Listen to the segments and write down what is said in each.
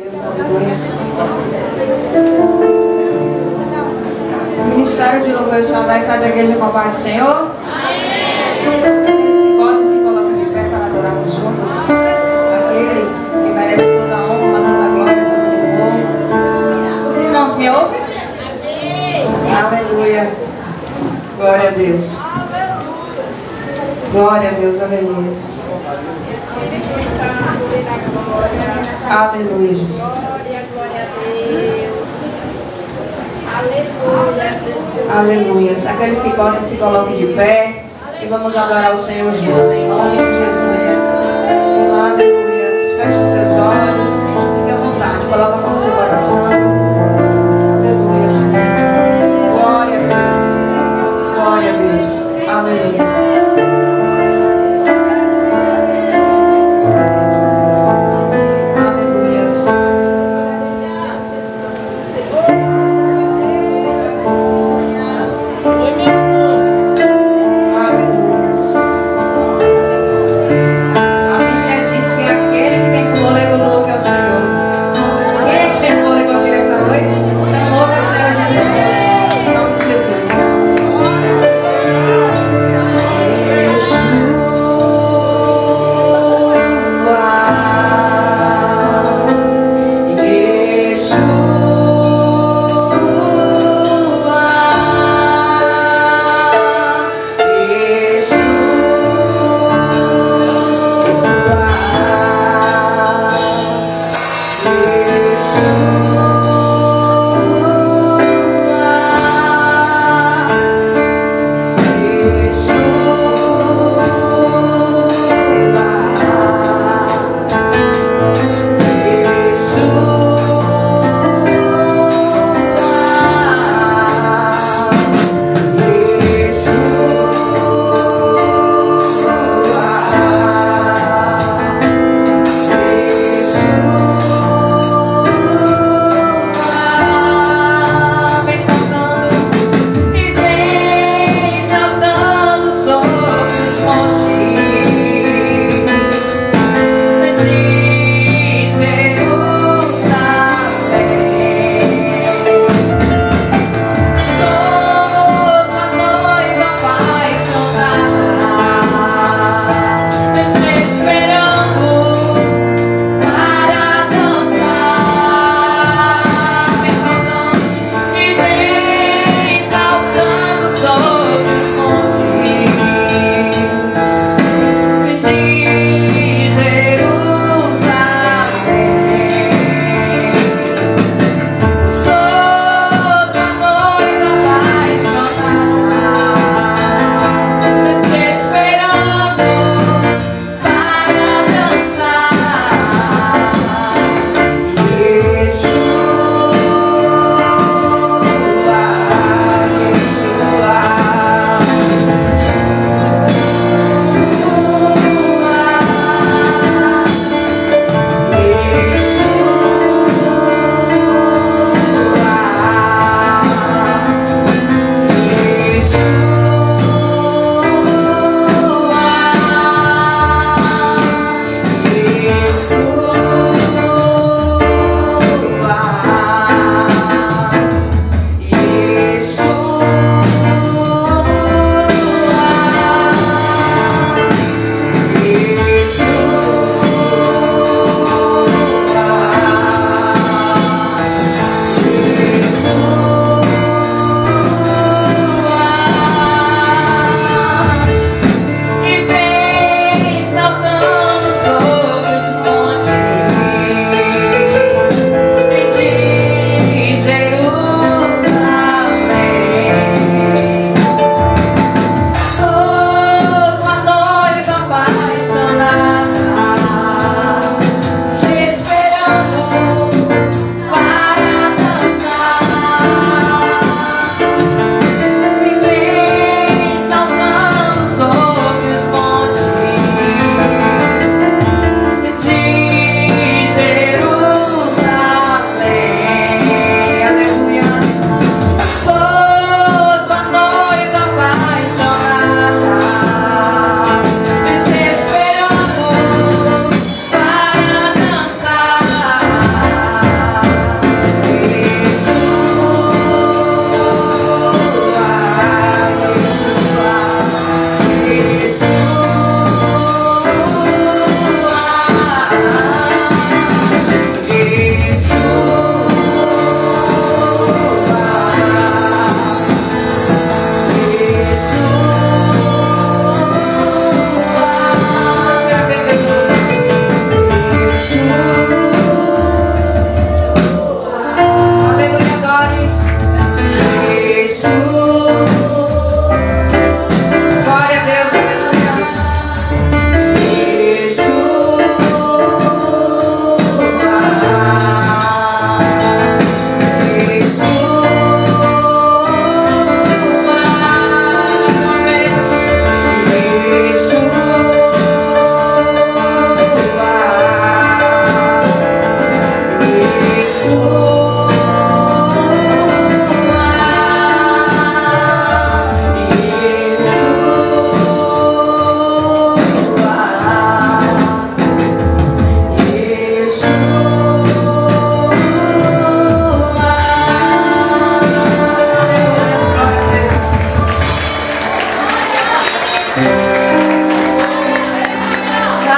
Deus, aleluia. Ministério de Louvor e Shaddai sai da igreja com a paz do Senhor. Aqueles que podem se colocar de pé para adorarmos juntos. Aquele que merece toda a honra, toda a glória, todo o louvor. Os irmãos me ouvem? Aleluia. Glória a Deus. Glória a Deus, aleluia. Aleluia, Jesus. Aleluia. Aqueles que podem se coloquem de pé e vamos adorar o Senhor Jesus em nome de Jesus. Aleluia. Feche os seus olhos, fique à vontade, coloque a mão no seu coração. Aleluia, Jesus. Glória a Deus. Glória a Deus. Aleluia.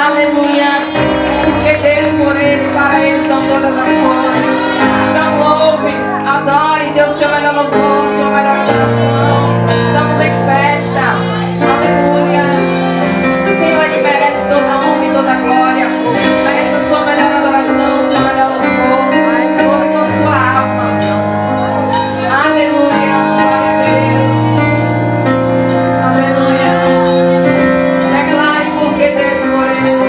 Aleluia. Porque dele, por ele, para ele são todas as coisas. Então louve, adore, Deus, seu melhor louvor, sua melhor adoração. Estamos em festa. Aleluia. O Senhor, ele merece toda a honra e toda a glória. Merece a sua melhor adoração, o seu melhor louvor. Louvor com sua alma. Aleluia. Glória a Deus. Aleluia. Declare porque dele, por ele.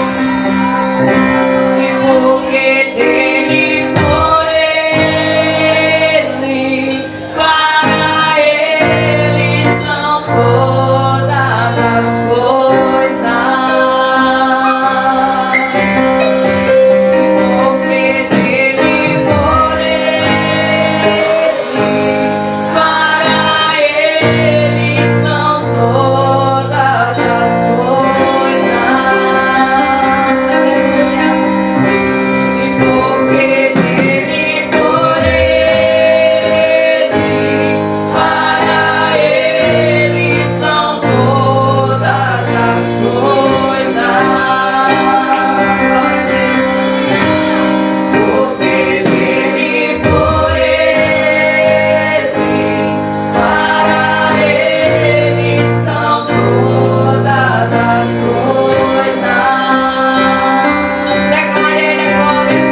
E porque dele, por ele, para ele são todas as coisas. E porque dele, por ele, para ele são todas as coisas. Aleluia. E porque dele, por ele, para ele são todas as coisas. Porque dele, por ele, para ele são todas as coisas. Declare ele a glória.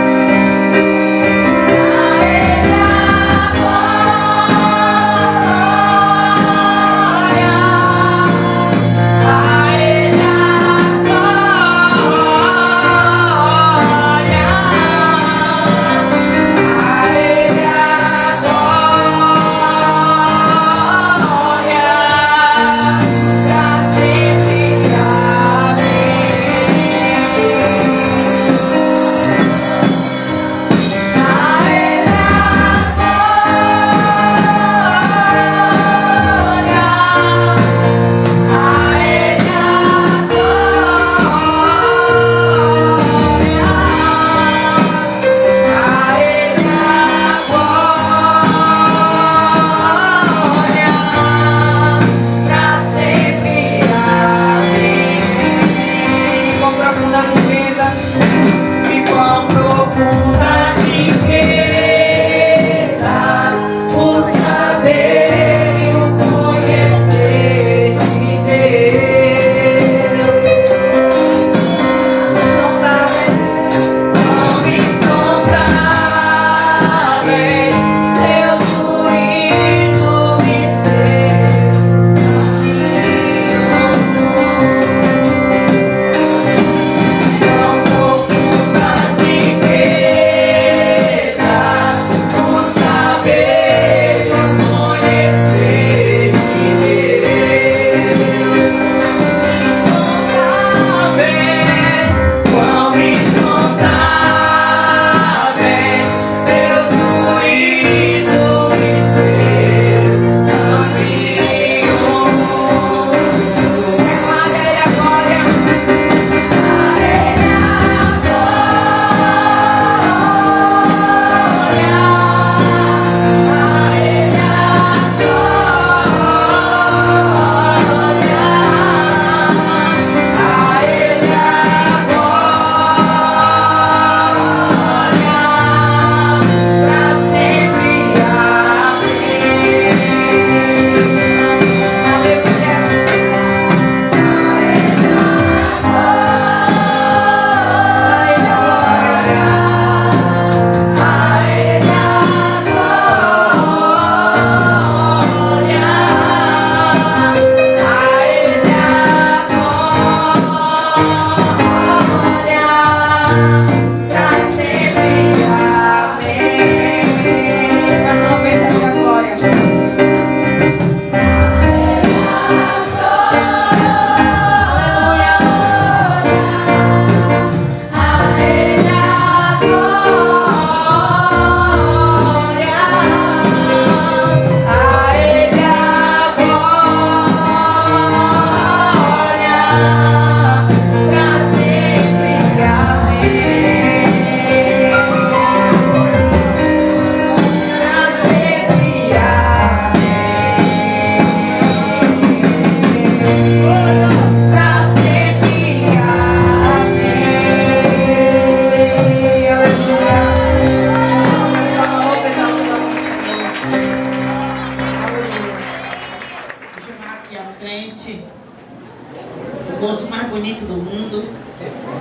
rosto mais bonito do mundo.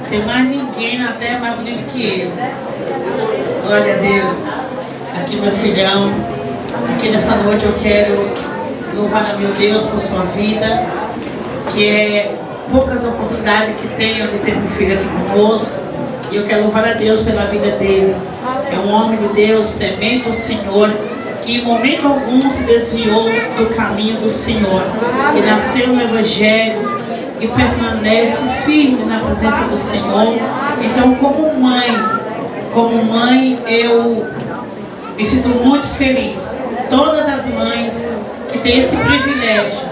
Tem mais ninguém na terra mais bonito que ele. Glória a Deus. Aqui meu filhão. Aqui nessa noite eu quero louvar a meu Deus por sua vida. Que é poucas oportunidades que tenho de ter um filho aqui conosco. E eu quero louvar a Deus pela vida dele. É um homem de Deus, temente o Senhor, que em momento algum se desviou do caminho do Senhor. E nasceu no Evangelho e permanece firme na presença do Senhor. Então, como mãe, eu me sinto muito feliz. Todas as mães que têm esse privilégio,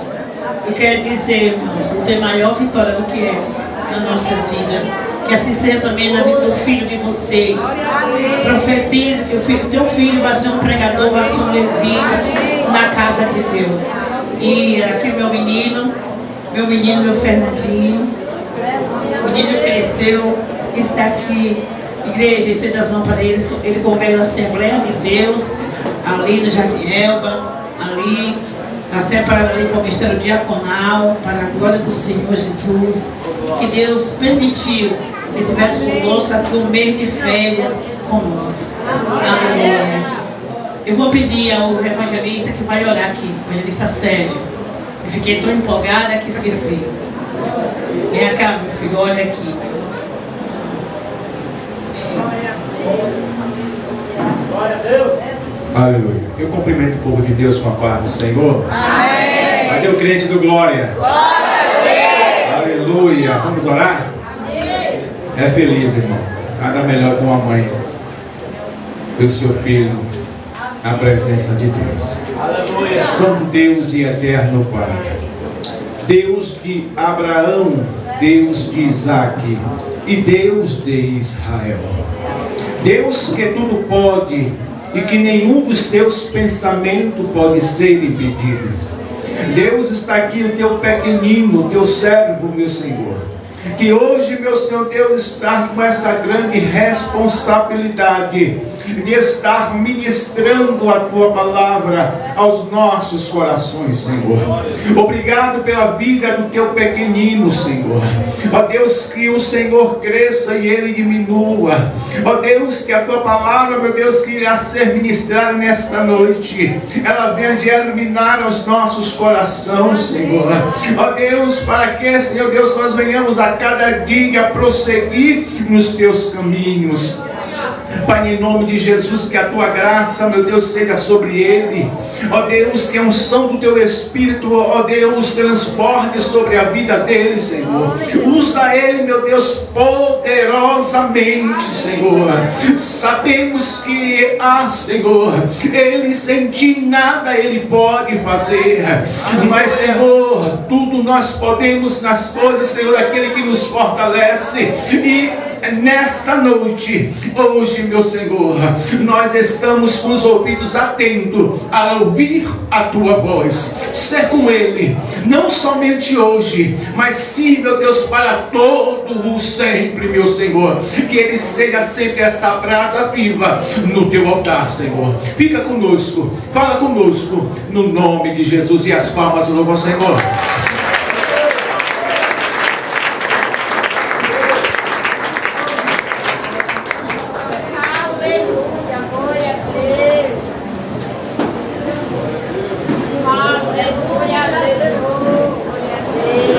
eu quero dizer, irmãos, não tem maior vitória do que essa nas nossas vidas. Que assim seja também na vida do filho de vocês. Profetize que o teu filho vai ser um pregador, vai ser um levita na casa de Deus. E aqui meu menino, meu Fernandinho. O menino cresceu, está aqui. Igreja, estende as mãos para ele. Ele congrega na Assembleia de Deus, ali no Jardim Elba, ali. Está separado ali com o ministério diaconal, para a glória do Senhor Jesus. Que Deus permitiu que estivesse conosco aqui um mês de férias conosco. Aleluia. Eu vou pedir ao evangelista que vai orar aqui, o evangelista Sérgio. Eu fiquei tão empolgada que esqueci. Vem cá, meu filho, olha aqui. Glória a Deus. Aleluia. Eu cumprimento o povo de Deus com a paz do Senhor. Amém. Cadê o crente do glória? Glória a Deus. Aleluia. Vamos orar? Amém. É feliz, irmão. Nada melhor que uma mãe do seu filho na presença de Deus. Aleluia. Santo Deus e eterno Pai. Deus de Abraão, Deus de Isaac e Deus de Israel. Deus que tudo pode e que nenhum dos teus pensamentos pode ser impedido. Deus, está aqui o teu pequenino, o teu servo, meu Senhor. Que hoje, meu Senhor Deus, está com essa grande responsabilidade de estar ministrando a tua palavra aos nossos corações, Senhor. Obrigado pela vida do teu pequenino, Senhor. Ó Deus, que o Senhor cresça e ele diminua. Ó Deus, que a tua palavra, meu Deus, que irá ser ministrada nesta noite, ela venha germinar aos nossos corações, Senhor. Ó Deus, para que, Senhor Deus, nós venhamos a cada dia prosseguir nos teus caminhos. Pai, em nome de Jesus, que a tua graça, meu Deus, seja sobre ele. Ó Deus, que a unção do teu Espírito, ó Deus, transborde sobre a vida dele, Senhor. Usa ele, meu Deus, poderosamente, Senhor. Sabemos que, Senhor, ele sem ti nada ele pode fazer. Mas, Senhor, tudo nós podemos nas coisas, Senhor, daquele que nos fortalece. E nesta noite, hoje, meu Senhor, nós estamos com os ouvidos atentos a ouvir a tua voz. Ser com ele, não somente hoje, mas sim, meu Deus, para todo o sempre, meu Senhor. Que ele seja sempre essa brasa viva no teu altar, Senhor. Fica conosco, fala conosco, no nome de Jesus. E as palmas louvam ao Senhor.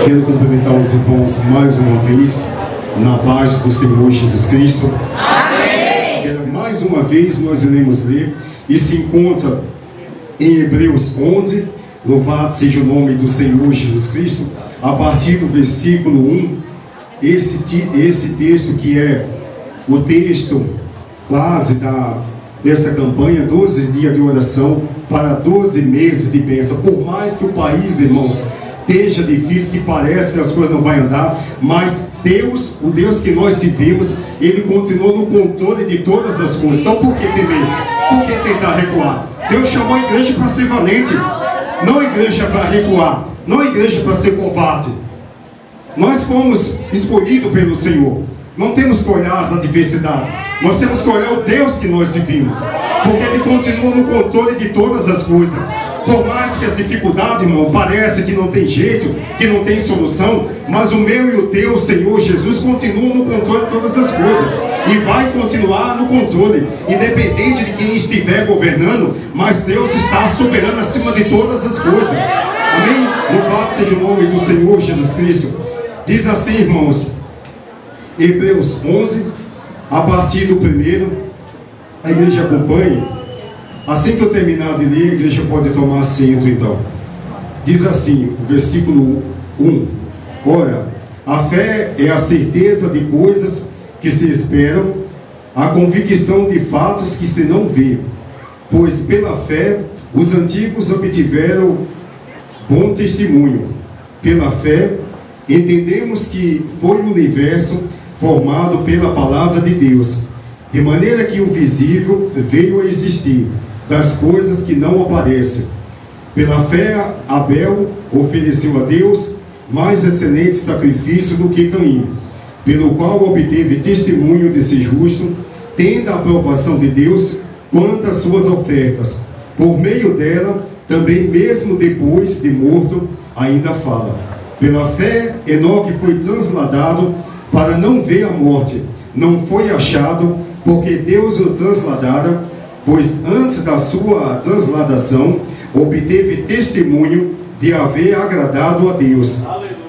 Quero cumprimentar os irmãos mais uma vez, na paz do Senhor Jesus Cristo. Amém. Mais uma vez nós iremos ler, e se encontra em Hebreus 11, louvado seja o nome do Senhor Jesus Cristo, a partir do versículo 1, esse texto que é o texto base dessa campanha, 12 dias de oração para 12 meses de bênção. Por mais que o país, irmãos, esteja difícil, que parece que as coisas não vão andar, mas Deus, o Deus que nós servimos, Ele continua no controle de todas as coisas. Então por que temer? Por que tentar recuar? Deus chamou a igreja para ser valente, não a igreja para recuar, não a igreja para ser covarde. Nós fomos escolhidos pelo Senhor. Não temos que olhar as adversidades, nós temos que olhar o Deus que nós servimos, porque Ele continua no controle de todas as coisas. Por mais que as dificuldades, irmão, parece que não tem jeito, que não tem solução, mas o meu e o teu Senhor Jesus continua no controle de todas as coisas. E vai continuar no controle, independente de quem estiver governando, mas Deus está soberano acima de todas as coisas. Amém? Louvado seja o nome do Senhor Jesus Cristo. Diz assim, irmãos, Hebreus 11, a partir do 1, a igreja acompanhe. Assim que eu terminar de ler, a igreja pode tomar assento então. Diz assim, o versículo 1: Ora, a fé é a certeza de coisas que se esperam, a convicção de fatos que se não vê. Pois pela fé os antigos obtiveram bom testemunho. Pela fé entendemos que foi o universo formado pela palavra de Deus, de maneira que o visível veio a existir das coisas que não aparecem. Pela fé Abel ofereceu a Deus mais excelente sacrifício do que Caim, pelo qual obteve testemunho de ser justo, tendo a aprovação de Deus quanto às suas ofertas. Por meio dela, também mesmo depois de morto, ainda fala. Pela fé, Enoque foi transladado para não ver a morte. Não foi achado, porque Deus o transladara, pois antes da sua transladação, obteve testemunho de haver agradado a Deus.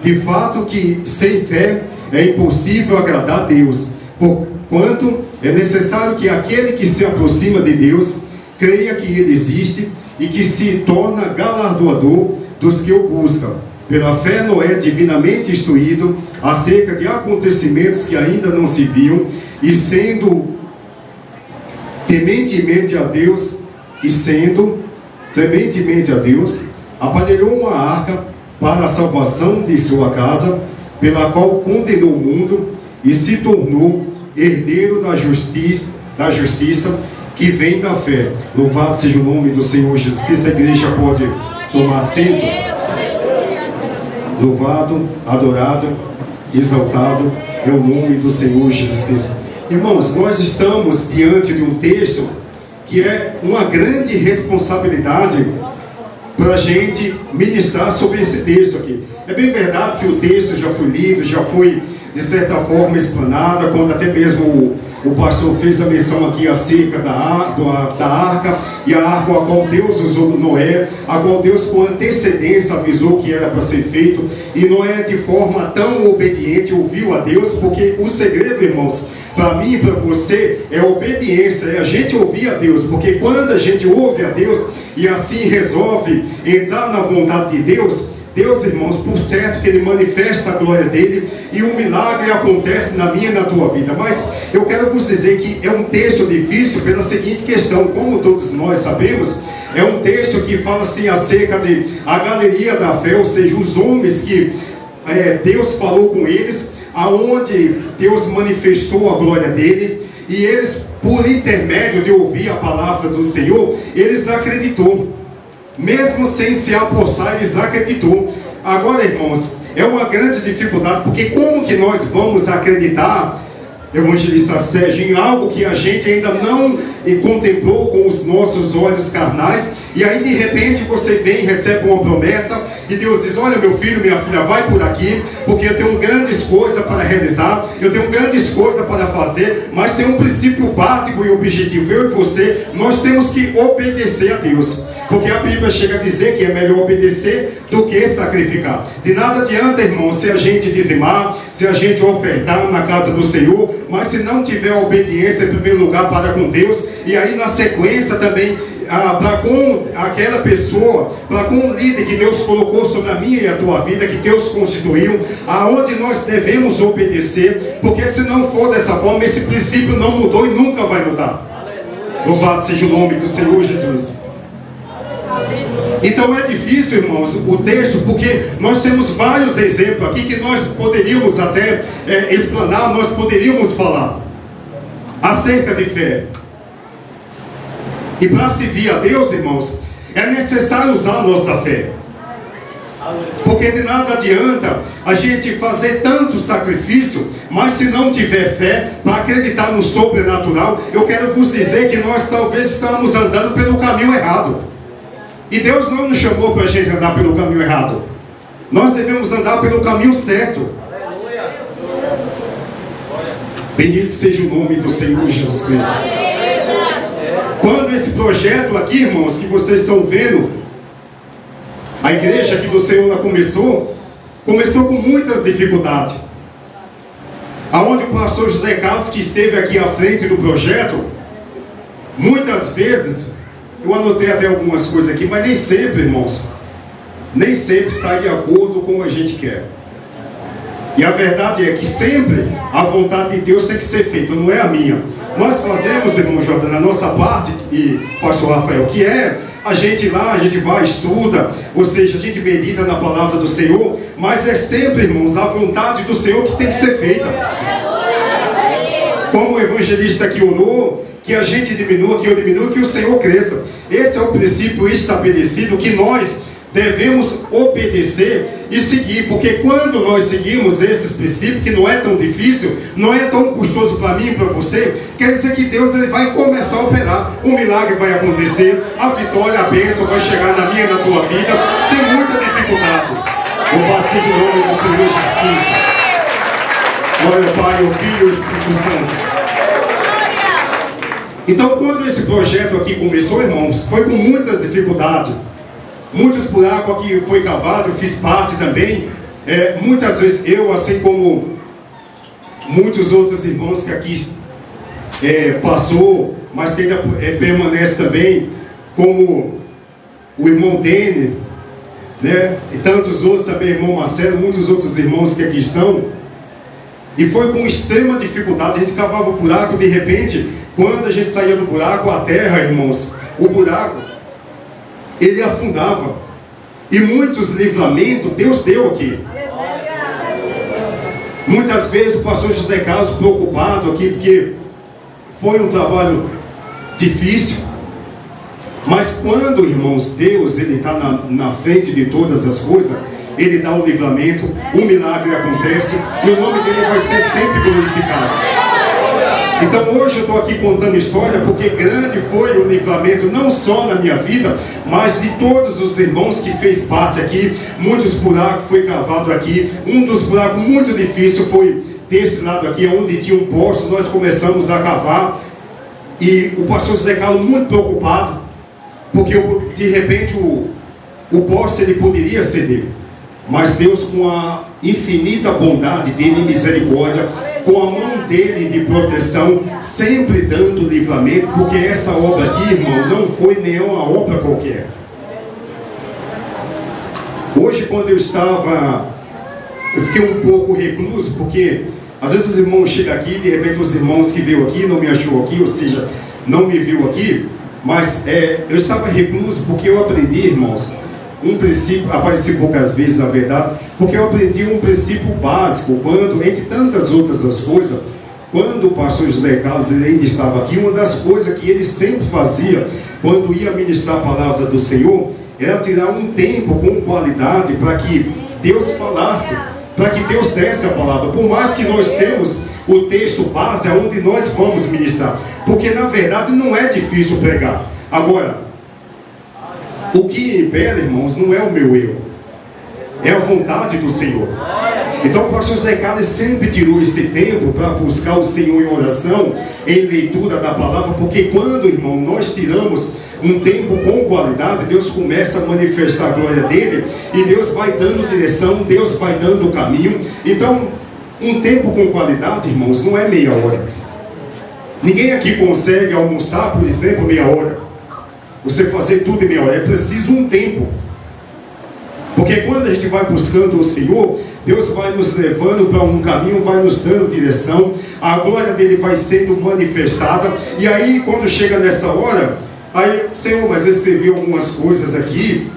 De fato que sem fé é impossível agradar a Deus, porquanto é necessário que aquele que se aproxima de Deus creia que Ele existe e que se torna galardoador dos que o buscam. Pela fé Noé, divinamente instruído acerca de acontecimentos que ainda não se viam, e sendo tementemente a Deus, aparelhou uma arca para a salvação de sua casa, pela qual condenou o mundo e se tornou herdeiro da justiça que vem da fé. Louvado seja o nome do Senhor Jesus Cristo. A igreja pode tomar assento. Louvado, adorado, exaltado é o nome do Senhor Jesus Cristo. Irmãos, nós estamos diante de um texto que é uma grande responsabilidade para a gente ministrar sobre esse texto aqui. É bem verdade que o texto já foi lido, já foi de certa forma explanada, quando até mesmo o pastor fez a menção aqui acerca da arca, e a arca a qual Deus usou Noé, a qual Deus com antecedência avisou que era para ser feito, e Noé de forma tão obediente ouviu a Deus, porque o segredo, irmãos, para mim e para você, é a obediência, é a gente ouvir a Deus, porque quando a gente ouve a Deus e assim resolve entrar na vontade de Deus, Deus, irmãos, por certo que Ele manifesta a glória dEle e um milagre acontece na minha e na tua vida. Mas eu quero vos dizer que é um texto difícil pela seguinte questão: como todos nós sabemos, é um texto que fala assim acerca de a galeria da fé, ou seja, os homens que Deus falou com eles, aonde Deus manifestou a glória dEle, e eles, por intermédio de ouvir a palavra do Senhor, eles acreditou. Mesmo sem se apossar, eles acreditou. Agora, irmãos, é uma grande dificuldade, porque como que nós vamos acreditar, evangelista Sérgio, em algo que a gente ainda não contemplou com os nossos olhos carnais, e aí de repente você vem e recebe uma promessa, e Deus diz: olha, meu filho, minha filha, vai por aqui, porque eu tenho grandes coisas para realizar, eu tenho grandes coisas para fazer, mas tem um princípio básico e objetivo. Eu e você, nós temos que obedecer a Deus, porque a Bíblia chega a dizer que é melhor obedecer do que sacrificar. De nada adianta, irmão, se a gente dizimar, se a gente ofertar na casa do Senhor, mas se não tiver a obediência em primeiro lugar para com Deus, e aí na sequência também para com aquela pessoa, para com o líder que Deus colocou sobre a minha e a tua vida, que Deus constituiu, aonde nós devemos obedecer, porque se não for dessa forma, esse princípio não mudou e nunca vai mudar. Louvado seja o nome do Senhor Jesus. Então é difícil, irmãos, o texto, porque nós temos vários exemplos aqui que nós poderíamos até explanar, nós poderíamos falar acerca de fé. E para servir a Deus, irmãos, é necessário usar a nossa fé. Porque de nada adianta a gente fazer tanto sacrifício, mas se não tiver fé para acreditar no sobrenatural, eu quero vos dizer que nós talvez estamos andando pelo caminho errado. E Deus não nos chamou para a gente andar pelo caminho errado. Nós devemos andar pelo caminho certo. Bendito seja o nome do Senhor Jesus Cristo. Quando esse projeto aqui, irmãos, que vocês estão vendo, a igreja que do Senhor começou com muitas dificuldades. Aonde o pastor José Carlos, que esteve aqui à frente do projeto, muitas vezes, eu anotei até algumas coisas aqui, mas nem sempre, irmãos, nem sempre sai de acordo com o que a gente quer. E a verdade é que sempre a vontade de Deus tem que ser feita, não é a minha. Nós fazemos, irmão Jordano, a nossa parte, e pastor Rafael, que é a gente lá, a gente vai, estuda, ou seja, a gente medita na palavra do Senhor, mas é sempre, irmãos, a vontade do Senhor que tem que ser feita. Como o evangelista aqui orou, que a gente diminua, que eu diminua, que o Senhor cresça. Esse é o princípio estabelecido que nós devemos obedecer e seguir, porque quando nós seguimos esses princípios, que não é tão difícil, não é tão custoso para mim e para você, quer dizer que Deus ele vai começar a operar, o milagre vai acontecer, a vitória, a bênção vai chegar na minha e na tua vida, sem muita dificuldade. Louvado seja o nome do Senhor Jesus. Glória ao Pai, ao Filho e ao Espírito Santo. Então, quando esse projeto aqui começou, irmãos, foi com muitas dificuldades. Muitos buracos aqui foi cavado, eu fiz parte também. Muitas vezes eu, assim como muitos outros irmãos que aqui passou, mas que ainda permanece também, como o irmão Dene, né? E tantos outros também, irmão Marcelo, muitos outros irmãos que aqui estão. E foi com extrema dificuldade, a gente cavava o buraco, de repente, quando a gente saía do buraco, a terra, irmãos, o buraco, ele afundava. E muitos livramentos Deus deu aqui. Muitas vezes o pastor José Carlos preocupado aqui, porque foi um trabalho difícil. Mas quando, irmãos, Deus ele está na frente de todas as coisas, ele dá o livramento, o milagre acontece e o nome dele vai ser sempre glorificado. Então hoje eu estou aqui contando história porque grande foi o livramento, não só na minha vida, mas de todos os irmãos que fez parte aqui. Muitos buracos foi cavado aqui. Um dos buracos muito difícil foi desse lado aqui, onde tinha um poço. Nós começamos a cavar e o pastor José Carlos muito preocupado, porque de repente o poço ele poderia ceder. Mas Deus, com a infinita bondade dele e misericórdia, com a mão dele de proteção, sempre dando livramento, porque essa obra aqui, irmão, não foi nenhuma obra qualquer. Hoje, quando eu fiquei um pouco recluso, porque às vezes os irmãos chegam aqui, de repente os irmãos que veio aqui não me achou aqui, ou seja, não me viu aqui, mas eu estava recluso porque eu aprendi, irmãos, um princípio, apareci poucas vezes na verdade, porque eu aprendi um princípio básico, quando, entre tantas outras as coisas, quando o pastor José Carlos ele ainda estava aqui, uma das coisas que ele sempre fazia, quando ia ministrar a palavra do Senhor, era tirar um tempo com qualidade para que Deus falasse, para que Deus desse a palavra, por mais que nós temos o texto base aonde nós vamos ministrar, porque na verdade não é difícil pregar. Agora, o que impera, irmãos, não é o meu eu, é a vontade do Senhor. Então o pastor José Carlos sempre tirou esse tempo para buscar o Senhor em oração, em leitura da palavra, porque quando, irmão, nós tiramos um tempo com qualidade, Deus começa a manifestar a glória dele, e Deus vai dando direção, Deus vai dando o caminho. Então, um tempo com qualidade, irmãos, não é meia hora. Ninguém aqui consegue almoçar, por exemplo, meia hora. Você fazer tudo em meia hora, é preciso um tempo. Porque quando a gente vai buscando o Senhor, Deus vai nos levando para um caminho, vai nos dando direção, a glória dele vai sendo manifestada, e aí quando chega nessa hora, aí, Senhor, mas eu escrevi algumas coisas aqui,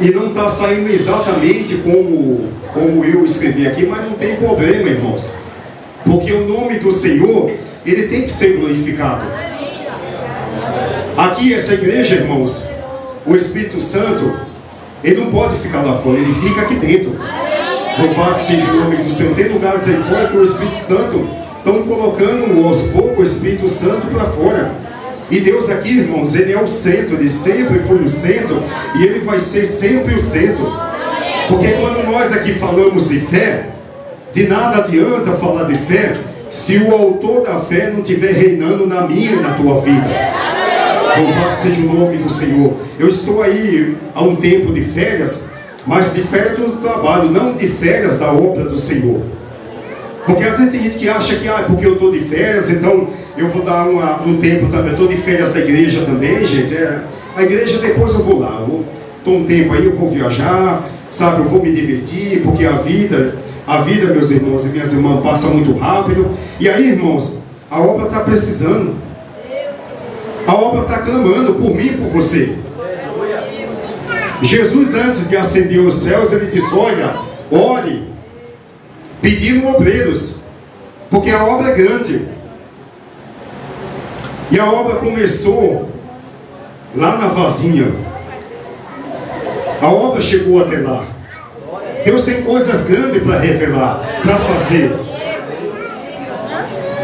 e não está saindo exatamente como eu escrevi aqui, mas não tem problema, irmãos, porque o nome do Senhor, ele tem que ser glorificado. Aqui, essa igreja, irmãos, o Espírito Santo, ele não pode ficar lá fora, ele fica aqui dentro. Louvado seja o nome do Senhor. Tem lugares aí fora que o Espírito Santo estão colocando aos poucos o Espírito Santo para fora. E Deus aqui, irmãos, Ele é o centro, Ele sempre foi o centro, e Ele vai ser sempre o centro. Porque quando nós aqui falamos de fé, de nada adianta falar de fé, se o autor da fé não estiver reinando na minha e na tua vida. Louvado seja o nome do Senhor. Eu estou aí há um tempo de férias, mas de férias do trabalho, não de férias da obra do Senhor. Porque às vezes tem gente que acha que, porque eu estou de férias, então eu vou dar um tempo também. Eu estou de férias da igreja também, gente. A igreja depois eu vou lá. Estou um tempo aí, eu vou viajar, sabe? Eu vou me divertir, porque a vida, meus irmãos e minhas irmãs, passa muito rápido. E aí, irmãos, a obra está precisando. A obra está clamando por mim e por você. Jesus, antes de ascender aos céus, Ele disse: olha, ore, pedindo obreiros, porque a obra é grande. E a obra começou lá na vazinha. A obra chegou até lá. Deus tem coisas grandes para revelar, para fazer.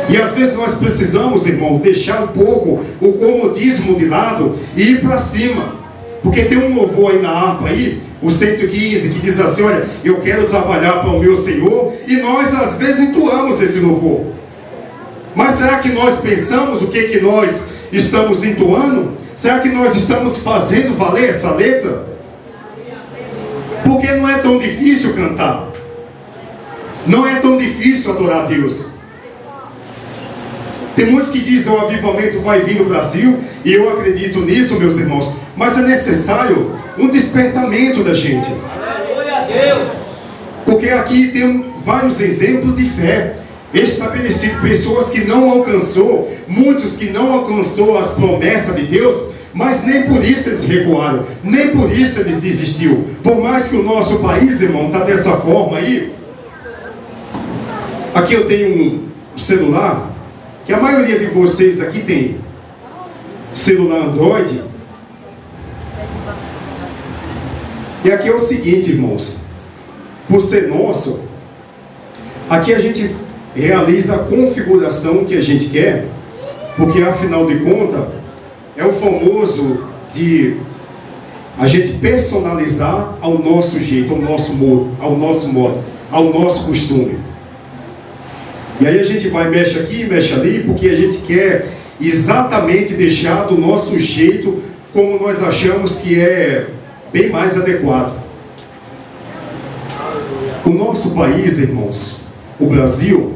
E às vezes nós precisamos, irmão, deixar um pouco o comodismo de lado e ir para cima. Porque tem um louvor aí na harpa aí, o 115, que diz assim: olha, eu quero trabalhar para o meu Senhor. E nós às vezes entoamos esse louvor. Mas será que nós pensamos o que nós estamos entoando? Será que nós estamos fazendo valer essa letra? Porque não é tão difícil cantar. Não é tão difícil adorar a Deus. Tem muitos que dizem: o avivamento vai vir no Brasil, e eu acredito nisso, meus irmãos, mas é necessário um despertamento da gente. Porque aqui tem vários exemplos de fé estabelecidos, pessoas que não alcançou, muitos que não alcançou as promessas de Deus, mas nem por isso eles recuaram, nem por isso eles desistiram. Por mais que o nosso país, irmão, está dessa forma aí. Aqui eu tenho um celular, que a maioria de vocês aqui tem celular Android. E aqui é o seguinte, irmãos, por ser nosso, aqui a gente realiza a configuração que a gente quer, porque afinal de contas é o famoso de a gente personalizar ao nosso jeito, ao nosso modo, ao nosso costume. E aí a gente vai, mexe aqui, mexe ali, porque a gente quer exatamente deixar do nosso jeito, como nós achamos que é bem mais adequado. O nosso país, irmãos, o Brasil,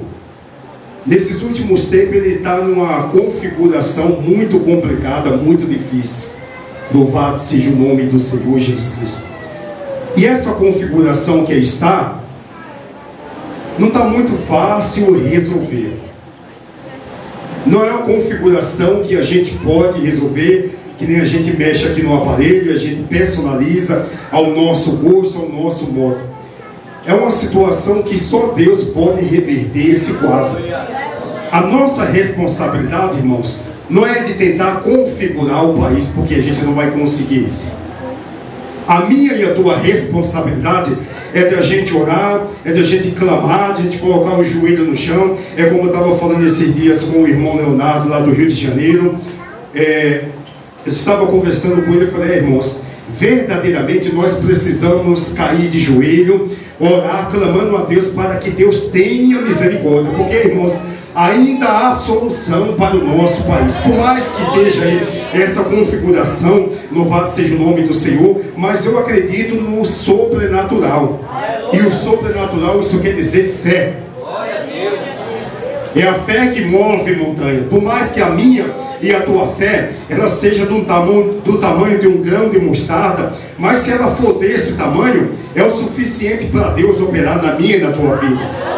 nesses últimos tempos ele está numa configuração muito complicada, muito difícil. Louvado seja o nome do Senhor Jesus Cristo. E essa configuração que está, não está muito fácil resolver. Não é uma configuração que a gente pode resolver, que nem a gente mexe aqui no aparelho, a gente personaliza ao nosso gosto, ao nosso modo. É uma situação que só Deus pode reverter esse quadro. A nossa responsabilidade, irmãos, não é de tentar configurar o país, porque a gente não vai conseguir isso. A minha e a tua responsabilidade é de a gente orar, é de a gente clamar, de a gente colocar o joelho no chão. É como eu estava falando esses dias com o irmão Leonardo, lá do Rio de Janeiro. Eu estava conversando com ele e falei: irmãos, verdadeiramente nós precisamos cair de joelho, orar, clamando a Deus para que Deus tenha misericórdia. Porque, irmãos, ainda há solução para o nosso país. Por mais que esteja aí essa configuração, louvado seja o nome do Senhor, mas eu acredito no sobrenatural. E o sobrenatural, isso quer dizer fé. É a fé que move montanha. Por mais que a minha e a tua fé, ela seja do tamanho de um grão de mostarda, mas se ela for desse tamanho, é o suficiente para Deus operar na minha e na tua vida.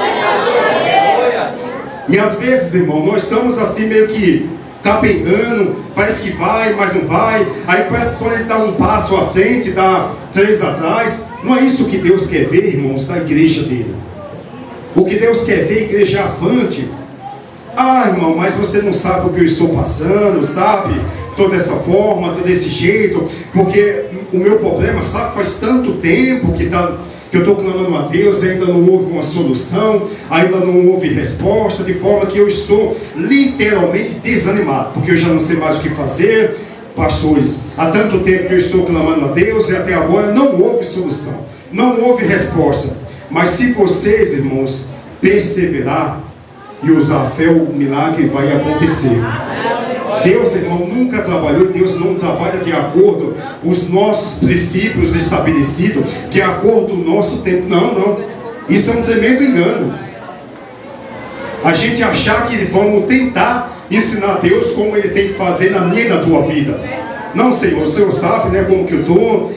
E às vezes, irmão, nós estamos assim meio que capengando, parece que vai, mas não vai. Aí parece que pode dar um passo à frente, dar 3 atrás. Não é isso que Deus quer ver, irmãos, da igreja dele. O que Deus quer ver é a igreja avante. Ah, irmão, mas você não sabe o que eu estou passando, sabe? Estou dessa forma, estou desse jeito, porque o meu problema, sabe, faz tanto tempo que que eu estou clamando a Deus, ainda não houve uma solução, ainda não houve resposta, de forma que eu estou literalmente desanimado, porque eu já não sei mais o que fazer. Pastores, há tanto tempo que eu estou clamando a Deus e até agora não houve solução, não houve resposta. Mas se vocês, irmãos, perseverar e usar a fé, o milagre vai acontecer. Deus, irmão, nunca trabalhou, Deus não trabalha de acordo com os nossos princípios estabelecidos, de acordo com o nosso tempo. Não, não. Isso é um tremendo engano. A gente achar que vamos tentar ensinar a Deus como Ele tem que fazer na minha e na tua vida. Não, Senhor, o Senhor sabe, né, como que eu estou,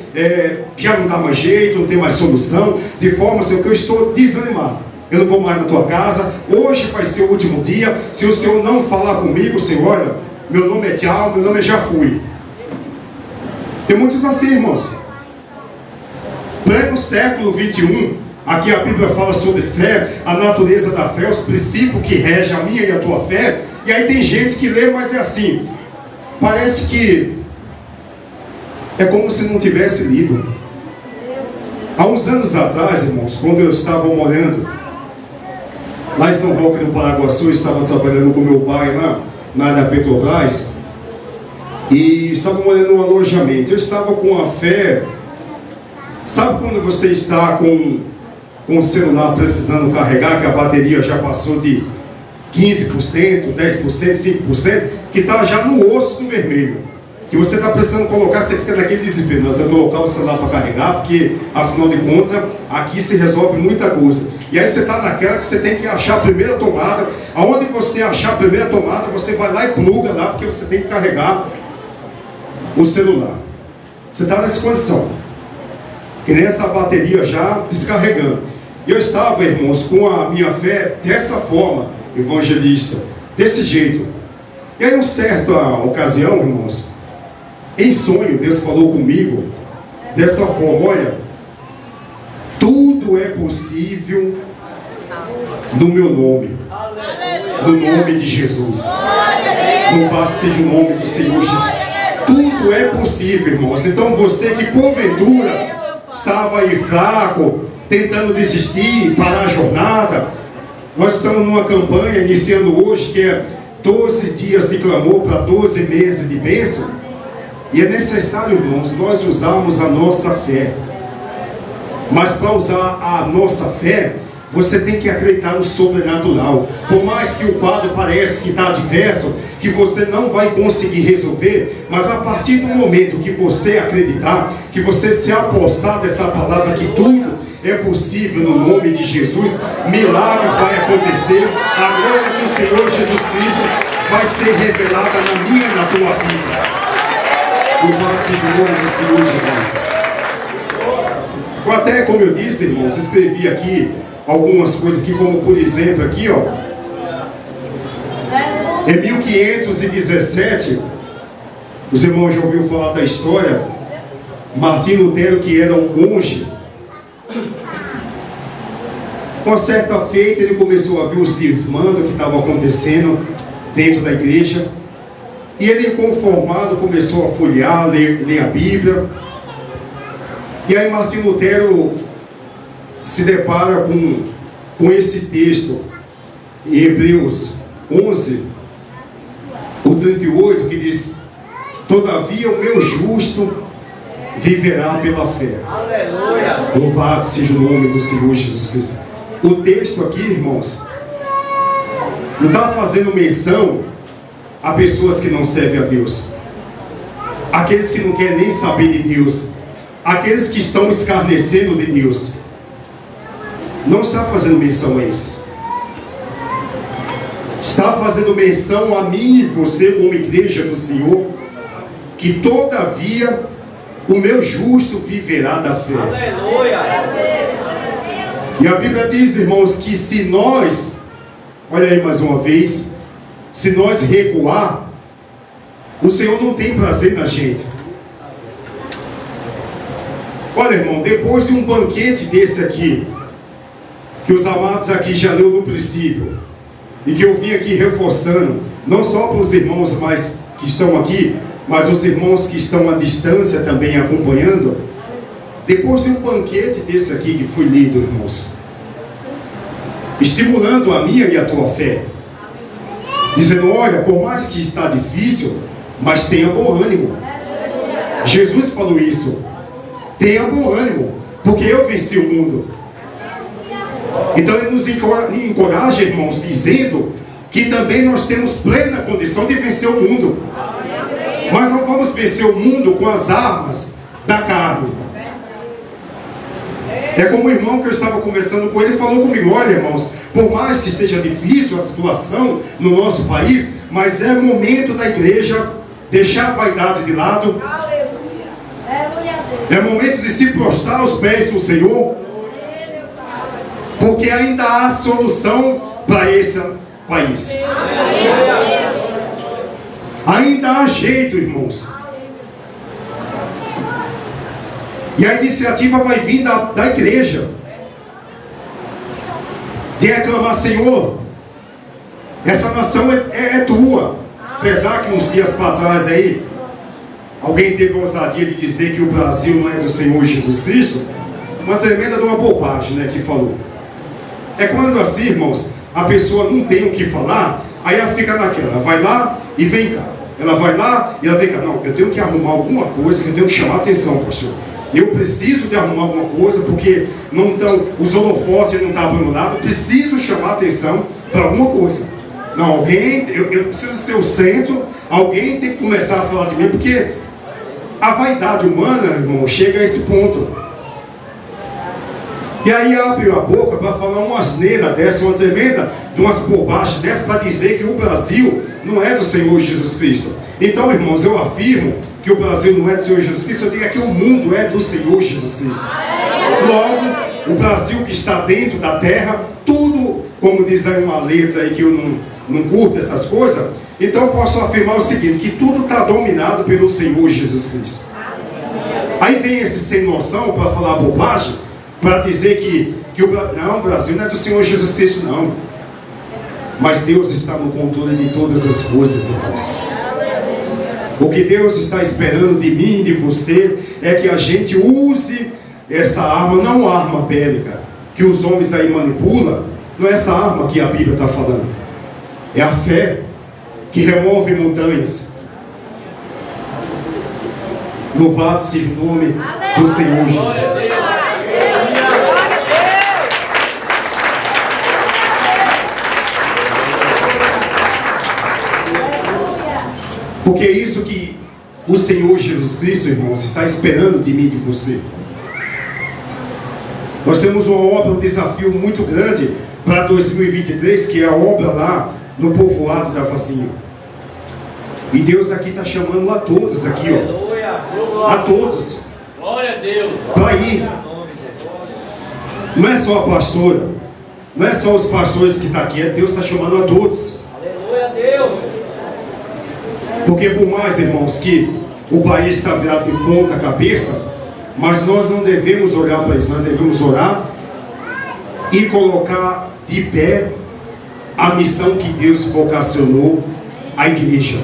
já não dá mais jeito, não tem mais solução, de forma, Senhor, que eu estou desanimado. Eu não vou mais na tua casa, hoje vai ser o último dia. Se o Senhor não falar comigo, Senhor, olha, meu nome é tchau, meu nome é já fui. Tem muitos assim, irmãos. Pleno século 21, aqui a Bíblia fala sobre fé, a natureza da fé, os princípios que regem a minha e a tua fé. E aí tem gente que lê, mas é assim, parece que é como se não tivesse lido. Há uns anos atrás, irmãos, quando eu estava morando lá em São Roque, no Paraguaçu, eu estava trabalhando com meu pai na área da Petrobras, e estava morando num alojamento. Eu estava com a fé. Sabe quando você está com o celular precisando carregar, que a bateria já passou de 15%, 10%, 5%, que está já no osso do vermelho, que você está precisando colocar, você fica naquele desespero, não, tem que colocar o celular para carregar, porque afinal de contas aqui se resolve muita coisa. E aí você está naquela que você tem que achar a primeira tomada. Aonde você achar a primeira tomada, você vai lá e pluga lá, porque você tem que carregar o celular. Você está nessa condição, que nem essa bateria já descarregando. E eu estava, irmãos, com a minha fé dessa forma, evangelista, desse jeito. E aí, em uma certa ocasião, irmãos, em sonho, Deus falou comigo dessa forma: olha, tudo é possível no meu nome, no nome de Jesus. Louvado seja o nome do Senhor Jesus. Tudo é possível, irmãos. Então você que porventura estava aí fraco, tentando desistir, parar a jornada, nós estamos numa campanha iniciando hoje, que é 12 dias de clamor para 12 meses de bênção. E é necessário, irmãos, nós usarmos a nossa fé. Mas para usar a nossa fé, você tem que acreditar no sobrenatural. Por mais que o quadro pareça que está adverso, que você não vai conseguir resolver, mas a partir do momento que você acreditar, que você se apossar dessa palavra, que tudo é possível no nome de Jesus, milagres vai acontecer, a glória do Senhor Jesus Cristo vai ser revelada na minha e na tua vida. O nome do Senhor Jesus. Eu até, como eu disse, irmãos, escrevi aqui algumas coisas aqui, como por exemplo aqui, ó, em 1517, os irmãos já ouviram falar da história, Martinho Lutero, que era um monge, uma certa feita ele começou a ver os desmandos que estavam acontecendo dentro da igreja, e ele, inconformado, começou a folhear, ler a Bíblia. E aí Martinho Lutero se depara com esse texto em Hebreus 11, o 38, que diz: todavia o meu justo viverá pela fé. Aleluia! Louvado seja o nome do Senhor Jesus Cristo. O texto aqui, irmãos, não está fazendo menção a pessoas que não servem a Deus, aqueles que não querem nem saber de Deus, aqueles que estão escarnecendo de Deus. Não está fazendo menção a isso. Está fazendo menção a mim e você, como igreja do Senhor, que todavia o meu justo viverá da fé. Aleluia! E a Bíblia diz, irmãos, que se nós, olha aí mais uma vez, se nós recuar, o Senhor não tem prazer na gente. Olha, irmão, depois de um banquete desse aqui, que os amados aqui já leu no princípio, e que eu vim aqui reforçando, não só para os irmãos mais que estão aqui, mas os irmãos que estão à distância também acompanhando, depois de um banquete desse aqui que foi lido, irmãos, estimulando a minha e a tua fé, dizendo, olha, por mais que está difícil, mas tenha bom ânimo. Jesus falou isso, tenha bom ânimo, porque eu venci o mundo. Então ele nos encoraja, irmãos, dizendo que também nós temos plena condição de vencer o mundo. Mas não vamos vencer o mundo com as armas da carne. É como o irmão que eu estava conversando com ele, falou comigo, olha, irmãos, por mais que esteja difícil a situação no nosso país, mas é momento da igreja deixar a vaidade de lado. É momento de se prostrar aos pés do Senhor, porque ainda há solução para esse país. Ainda há jeito, irmãos. E a iniciativa vai vir da igreja, de reclamar, Senhor, essa nação é tua. Apesar que uns dias para trás aí, alguém teve a ousadia de dizer que o Brasil não é do Senhor Jesus Cristo, uma tremenda de uma bobagem, né, que falou. É quando assim, irmãos, a pessoa não tem o que falar, aí ela fica naquela, ela vai lá e vem cá. Ela vai lá e ela vem cá. Não, eu tenho que arrumar alguma coisa, que eu tenho que chamar a atenção, pastor. Eu preciso de arrumar alguma coisa, porque não estão, os holofotes não estão abandonados, eu preciso chamar a atenção para alguma coisa. Não, alguém, eu preciso ser o centro, alguém tem que começar a falar de mim, porque a vaidade humana, irmão, chega a esse ponto. E aí abre a boca para falar uma asneira dessa, uma tremenda, umas bobagens dessa, para dizer que o Brasil não é do Senhor Jesus Cristo. Então, irmãos, eu afirmo que o Brasil não é do Senhor Jesus Cristo, eu digo que o mundo é do Senhor Jesus Cristo. Logo, o Brasil que está dentro da terra, tudo, como diz aí uma letra aí que eu não curto essas coisas, então eu posso afirmar o seguinte, que tudo está dominado pelo Senhor Jesus Cristo. Aí vem esse sem noção para falar bobagem, para dizer que o Brasil não é do Senhor Jesus Cristo, não. Mas Deus está no controle de todas as coisas, irmãos. O que Deus está esperando de mim e de você é que a gente use essa arma, não arma bélica, que os homens aí manipulam, não é essa arma que a Bíblia está falando. É a fé que remove montanhas. Louvado seja o nome do Senhor Jesus. Porque é isso que o Senhor Jesus Cristo, irmãos, está esperando de mim e de você. Nós temos uma obra, um desafio muito grande para 2023, que é a obra lá no povoado da Facinha. E Deus aqui está chamando a todos aqui, ó. A todos. Glória a Deus. Para ir. Não é só a pastora, não é só os pastores que estão aqui, Deus está chamando a todos. Aleluia a Deus. Porque por mais, irmãos, que o país está virado de ponta cabeça, mas nós não devemos olhar para isso, nós devemos orar e colocar de pé a missão que Deus vocacionou à igreja.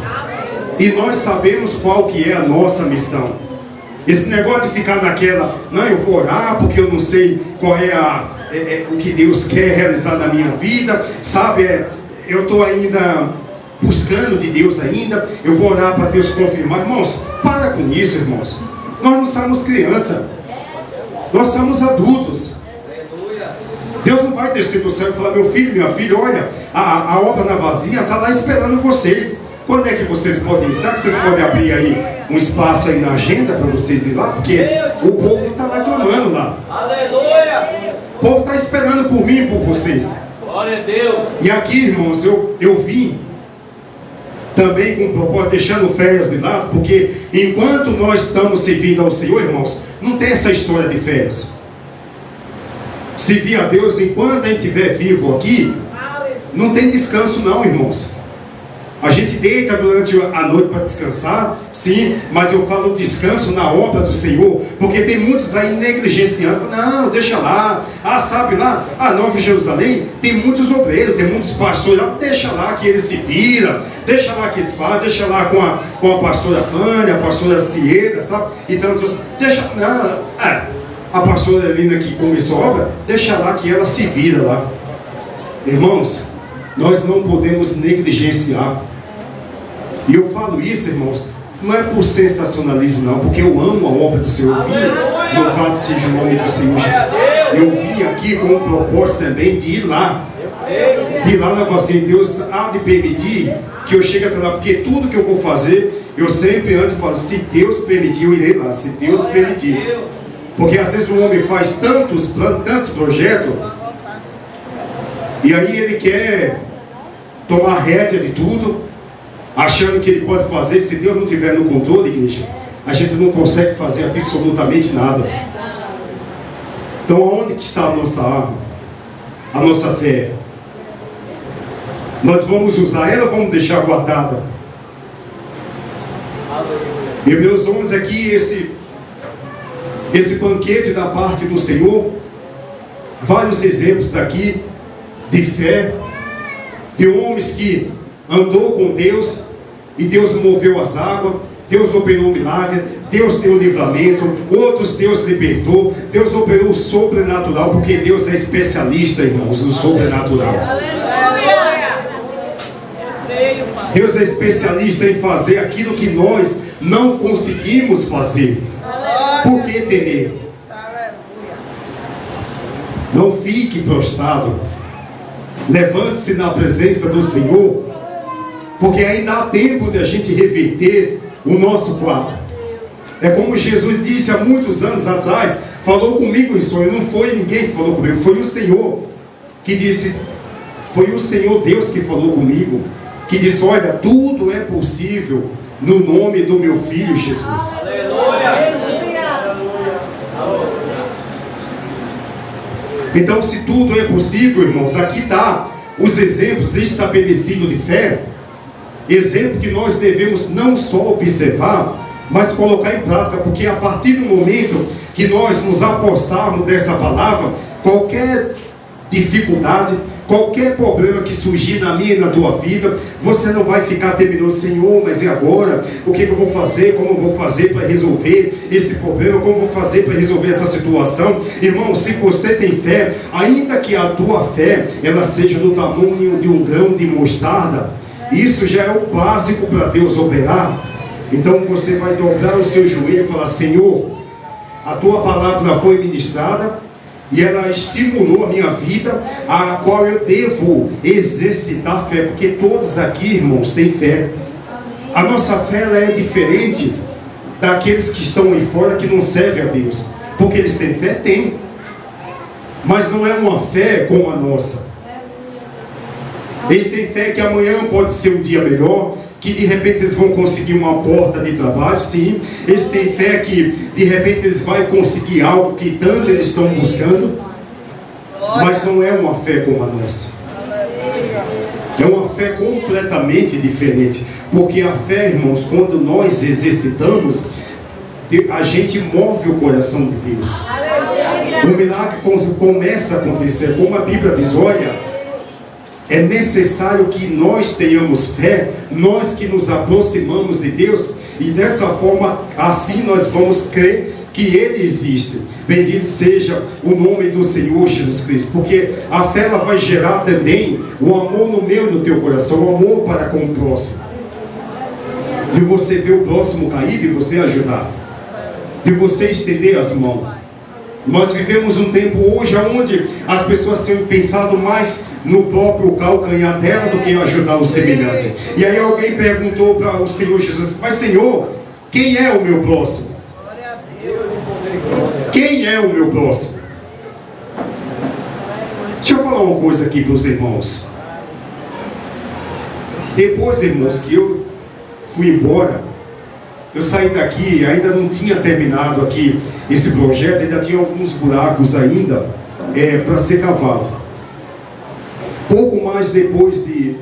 E nós sabemos qual que é a nossa missão. Esse negócio de ficar naquela, não, eu vou orar porque eu não sei qual é o que Deus quer realizar na minha vida, sabe, eu estou ainda buscando de Deus ainda, eu vou orar para Deus confirmar. Irmãos, para com isso, irmãos. Nós não somos criança, nós somos adultos. Deus não vai descer do céu e falar, meu filho, minha filha, olha, a obra na vasilha está lá esperando vocês. Quando é que vocês podem ir? Será que vocês podem abrir aí um espaço aí na agenda para vocês ir lá? Porque o povo está lá clamando lá. Aleluia. O povo está esperando por mim e por vocês. Glória a Deus. E aqui, irmãos, eu vim também com propósito, deixando férias de lado, porque enquanto nós estamos servindo ao Senhor, irmãos, não tem essa história de férias. Servir a Deus enquanto a gente estiver vivo aqui, não tem descanso não, irmãos. A gente deita durante a noite para descansar, sim, mas eu falo descanso na obra do Senhor, porque tem muitos aí negligenciando, não, deixa lá, sabe lá, a Nova Jerusalém, tem muitos obreiros, tem muitos pastores lá, deixa lá que eles se viram, deixa lá que eles fazem, deixa lá com a pastora Fânia, a pastora Cieda, sabe, então, deixa, não, a pastora Helena que começou a obra, deixa lá que ela se vira lá. Irmãos, nós não podemos negligenciar. E eu falo isso, irmãos, não é por sensacionalismo não, porque eu amo a obra do Senhor. Louvado seja o nome do Senhor Jesus. Eu vim aqui com o propósito também de ir lá. De ir lá na assim, Deus há de permitir que eu chegue até lá, porque tudo que eu vou fazer, eu sempre antes falo, se Deus permitir, eu irei lá, se Deus permitir. Porque às vezes o homem faz tantos projetos, e aí ele quer tomar rédea de tudo, achando que ele pode fazer. Se Deus não estiver no controle, igreja, a gente não consegue fazer absolutamente nada. Então aonde que está a nossa arma? A nossa fé? Nós vamos usar ela ou vamos deixar guardada? E meus irmãos, aqui esse banquete da parte do Senhor, vários exemplos aqui de fé, de homens que andou com Deus e Deus moveu as águas, Deus operou um milagre, Deus deu livramento, outros Deus libertou, Deus operou o sobrenatural, porque Deus é especialista, irmãos, no sobrenatural. Deus é especialista em fazer aquilo que nós não conseguimos fazer. Por que temer? Não fique prostrado. Levante-se na presença do Senhor, porque ainda há tempo de a gente reverter o nosso quadro. É como Jesus disse há muitos anos atrás, falou comigo em sonho. Não foi ninguém que falou comigo, foi o Senhor que disse, foi o Senhor Deus que falou comigo, que disse, olha, tudo é possível no nome do meu Filho Jesus. Então, se tudo é possível, irmãos, aqui está os exemplos estabelecidos de fé, exemplo que nós devemos não só observar, mas colocar em prática, porque a partir do momento que nós nos apossarmos dessa palavra, qualquer dificuldade, qualquer problema que surgir na minha e na tua vida, você não vai ficar terminando, Senhor, mas e agora? O que eu vou fazer? Como eu vou fazer para resolver esse problema? Como eu vou fazer para resolver essa situação? Irmão, se você tem fé, ainda que a tua fé ela seja do tamanho de um grão de mostarda, isso já é o básico para Deus operar. Então você vai dobrar o seu joelho e falar, Senhor, a tua palavra foi ministrada e ela estimulou a minha vida, a qual eu devo exercitar fé, porque todos aqui, irmãos, têm fé. A nossa fé ela é diferente daqueles que estão aí fora, que não servem a Deus. Porque eles têm fé? Tem. Mas não é uma fé como a nossa. Eles têm fé que amanhã pode ser um dia melhor, que de repente eles vão conseguir uma porta de trabalho, sim. Eles têm fé que de repente eles vão conseguir algo que tanto eles estão buscando, mas não é uma fé como a nossa. É uma fé completamente diferente, porque a fé, irmãos, quando nós exercitamos, a gente move o coração de Deus. O milagre começa a acontecer, como a Bíblia diz, olha, é necessário que nós tenhamos fé, nós que nos aproximamos de Deus, e dessa forma, assim nós vamos crer que Ele existe. Bendito seja o nome do Senhor Jesus Cristo, porque a fé ela vai gerar também o amor no meu e no teu coração, o amor para com o próximo. De você ver o próximo cair e você ajudar, de você estender as mãos. Nós vivemos um tempo hoje onde as pessoas têm pensado mais no próprio calcanhar dela do que em ajudar o semelhante. E aí alguém perguntou para o Senhor Jesus, mas Senhor, quem é o meu próximo? Quem é o meu próximo? Deixa eu falar uma coisa aqui para os irmãos. Depois, irmãos, que eu fui embora, eu saí daqui, ainda não tinha terminado aqui esse projeto, ainda tinha alguns buracos ainda para ser cavado. Pouco mais depois de,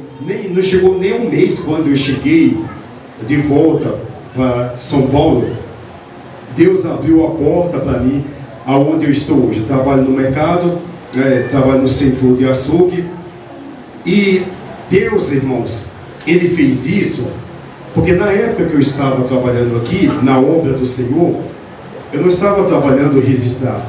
não chegou nem um mês quando eu cheguei de volta para São Paulo, Deus abriu a porta para mim, aonde eu estou hoje. Eu trabalho no mercado, trabalho no setor de açougue, e Deus, irmãos, Ele fez isso, porque na época que eu estava trabalhando aqui, na obra do Senhor, eu não estava trabalhando registrado.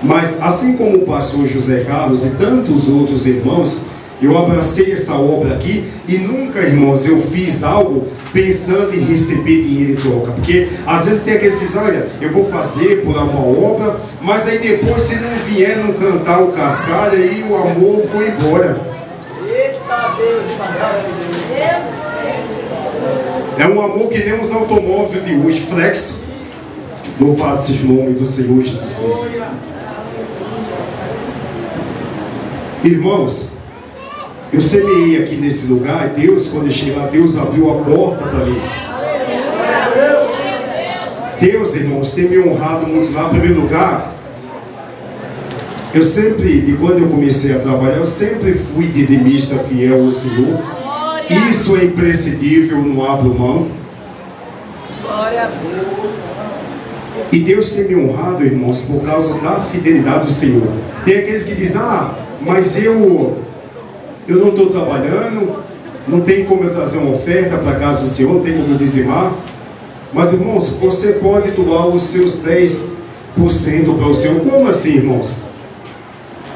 Mas assim como o pastor José Carlos e tantos outros irmãos, eu abracei essa obra aqui e nunca, irmãos, eu fiz algo pensando em receber dinheiro em troca. Porque às vezes tem aqueles que dizem, olha, eu vou fazer por uma obra, mas aí depois se não vier não cantar o cascalho, aí o amor foi embora. Eita Deus, É um amor que nem os automóveis de hoje, flex. Louvado seja o nome do Senhor Jesus Cristo. Irmãos, eu semeei aqui nesse lugar e Deus, quando eu cheguei lá, Deus abriu a porta para mim. Deus, irmãos, tem me honrado muito lá. Em primeiro lugar, eu sempre, e quando eu comecei a trabalhar, eu sempre fui dizimista fiel ao Senhor. Isso é imprescindível, não abro mão. E Deus tem me honrado, irmãos, por causa da fidelidade do Senhor. Tem aqueles que dizem, mas eu não estou trabalhando, não tem como eu trazer uma oferta para a casa do Senhor, não tem como eu dizimar. Mas, irmãos, você pode doar os seus 10% para o Senhor. Como assim, irmãos?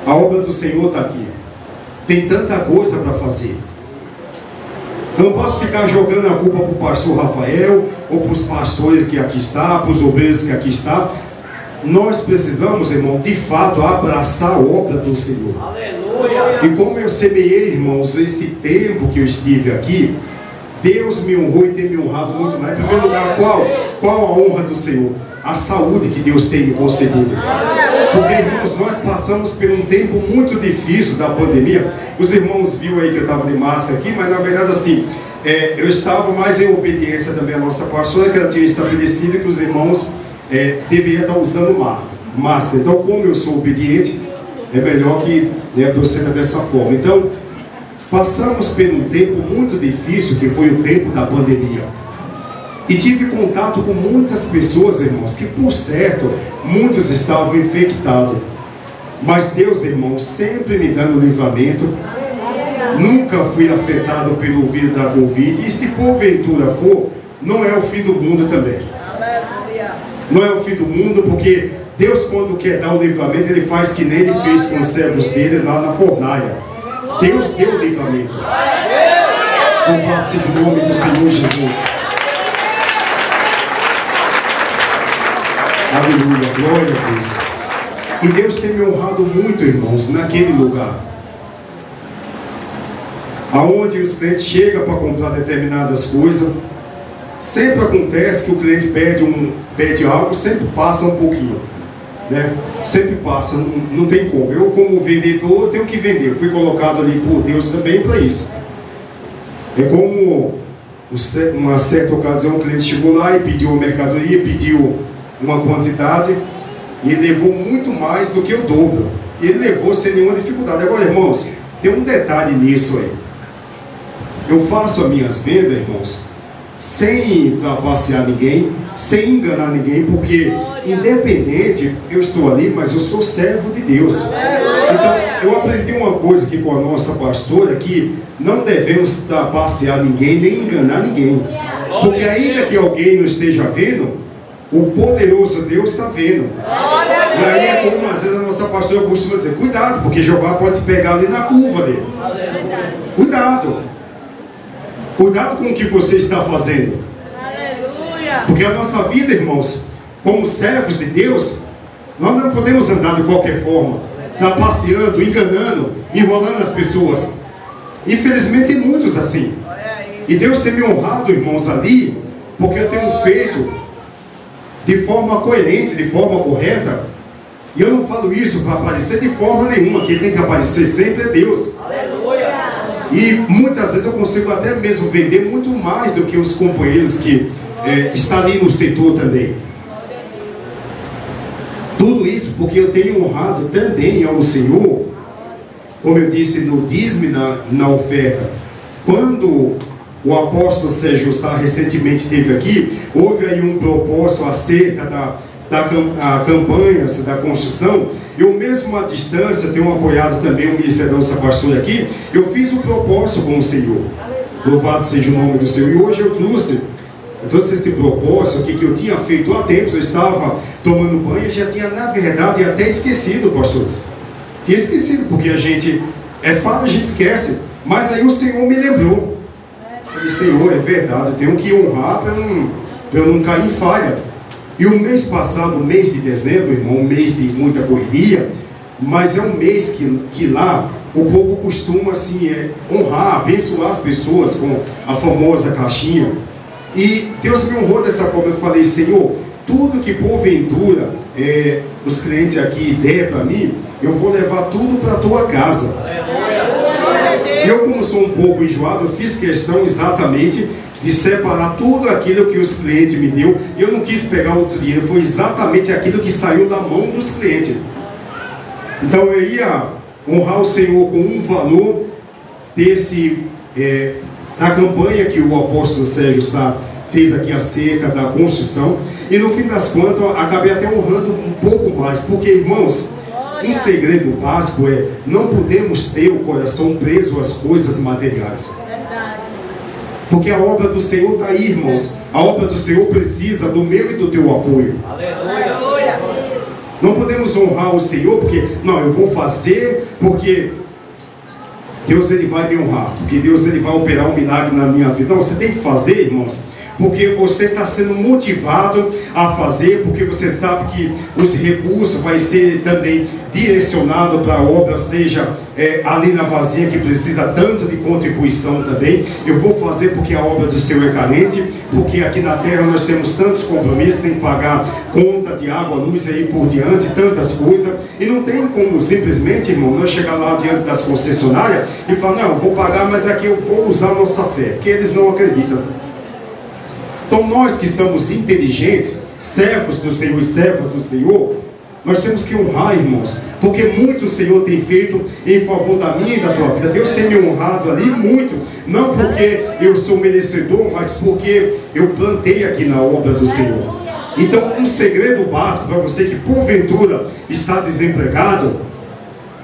A obra do Senhor está aqui. Tem tanta coisa para fazer. Eu não posso ficar jogando a culpa para o pastor Rafael, ou para os pastores que aqui estão, para os obreiros que aqui estão. Nós precisamos, irmão, de fato, abraçar a obra do Senhor. aleluia. E como eu semeei, irmãos, esse tempo que eu estive aqui, Deus me honrou e tem me honrado muito mais. Em primeiro lugar, qual a honra do Senhor? A saúde que Deus tem me concedido. Porque, irmãos, nós passamos por um tempo muito difícil da pandemia. Os irmãos viram aí que eu estava de máscara aqui, mas na verdade assim, eu estava mais em obediência também à nossa pastora, que ela tinha estabelecido que os irmãos deveriam estar usando máscara. Então, como eu sou obediente, é melhor que proceda dessa forma. Então, passamos por um tempo muito difícil, que foi o tempo da pandemia. E tive contato com muitas pessoas, irmãos, que por certo, muitos estavam infectados. Mas Deus, irmãos, sempre me dando livramento. Nunca fui afetado pelo vírus da Covid. E se porventura for, não é o fim do mundo também. Não é o fim do mundo, porque Deus, quando quer dar o livramento, Ele faz que nem Ele fez com os servos dele lá na fornalha. Deus deu o livramento. Louvado seja o nome do Senhor Jesus. Aleluia, glória a Deus. E Deus tem me honrado muito, irmãos, naquele lugar. Aonde os clientes chegam para comprar determinadas coisas, sempre acontece que o cliente pede algo, sempre passa um pouquinho. Né? Sempre passa, não tem como. Eu, como vendedor, tenho que vender. Eu fui colocado ali por Deus também para isso. É como uma certa ocasião o cliente chegou lá e pediu uma mercadoria, pediu uma quantidade, e ele levou muito mais do que o dobro. Ele levou sem nenhuma dificuldade. Agora, irmãos, tem um detalhe nisso aí. Eu faço as minhas vendas, irmãos, sem trapacear ninguém, sem enganar ninguém, porque independente, eu estou ali, mas eu sou servo de Deus. Então, eu aprendi uma coisa aqui com a nossa pastora, que não devemos trapacear ninguém, nem enganar ninguém. Porque ainda que alguém não esteja vendo, o poderoso Deus está vendo. E aí é como às vezes a nossa pastora costuma dizer, cuidado, porque Jeová pode te pegar ali na curva dele. Cuidado. Cuidado com o que você está fazendo. Porque a nossa vida, irmãos, como servos de Deus, nós não podemos andar de qualquer forma, trapaceando, enganando, enrolando as pessoas. Infelizmente tem muitos assim. E Deus tem me honrado, irmãos, ali, porque eu tenho feito de forma coerente, de forma correta. E eu não falo isso para aparecer de forma nenhuma. Quem tem que aparecer sempre é Deus. Aleluia. E muitas vezes eu consigo até mesmo vender muito mais do que os companheiros que estão ali no setor também. Tudo isso porque eu tenho honrado também ao Senhor, como eu disse, no dízimo e na oferta. Quando o apóstolo Sérgio Sá recentemente esteve aqui, houve aí um propósito acerca da campanha da construção. Eu mesmo à distância tenho apoiado também o Ministério da nossa pastora aqui. Eu fiz um propósito com o Senhor. Louvado seja o nome do Senhor. E hoje eu trouxe trouxe esse propósito que eu tinha feito há tempos. Eu estava tomando banho e já tinha, na verdade, até esquecido, pastores. Tinha esquecido, porque a gente a gente esquece. Mas aí o Senhor me lembrou. Eu disse, Senhor, é verdade, eu tenho que honrar para eu não cair em falha. E o mês passado, o mês de dezembro, irmão, um mês de muita correria, mas é um mês que lá o povo costuma assim, honrar, abençoar as pessoas com a famosa caixinha. E Deus me honrou dessa forma. Eu falei, Senhor, tudo que porventura os clientes aqui der para mim, eu vou levar tudo para a tua casa. Eu, como sou um pouco enjoado, eu fiz questão exatamente de separar tudo aquilo que os clientes me deu. Eu não quis pegar outro dinheiro, foi exatamente aquilo que saiu da mão dos clientes. Então eu ia honrar o Senhor com um valor da campanha que o apóstolo Sérgio Sá fez aqui acerca da construção. E no fim das contas, eu acabei até honrando um pouco mais, porque, irmãos, um segredo básico não podemos ter o coração preso às coisas materiais. Porque a obra do Senhor está aí, irmãos. A obra do Senhor precisa do meu e do teu apoio. Aleluia. Não podemos honrar o Senhor porque, não, eu vou fazer porque Deus ele vai me honrar, porque Deus ele vai operar um milagre na minha vida. Não, você tem que fazer, irmãos, porque você está sendo motivado a fazer, porque você sabe que os recursos vai ser também direcionado para a obra, seja ali na vazinha que precisa tanto de contribuição também. Eu vou fazer porque a obra do Senhor é carente, porque aqui na terra nós temos tantos compromissos, tem que pagar conta de água, luz aí por diante, tantas coisas, e não tem como simplesmente, irmão, nós chegar lá diante das concessionárias e falar, não, eu vou pagar, mas aqui eu vou usar a nossa fé, porque eles não acreditam. Então nós que estamos inteligentes, servos do Senhor e servos do Senhor, nós temos que honrar, irmãos, porque muito o Senhor tem feito em favor da minha e da tua vida. Deus tem me honrado ali muito, não porque eu sou merecedor, mas porque eu plantei aqui na obra do Senhor. Então um segredo básico para você que porventura está desempregado: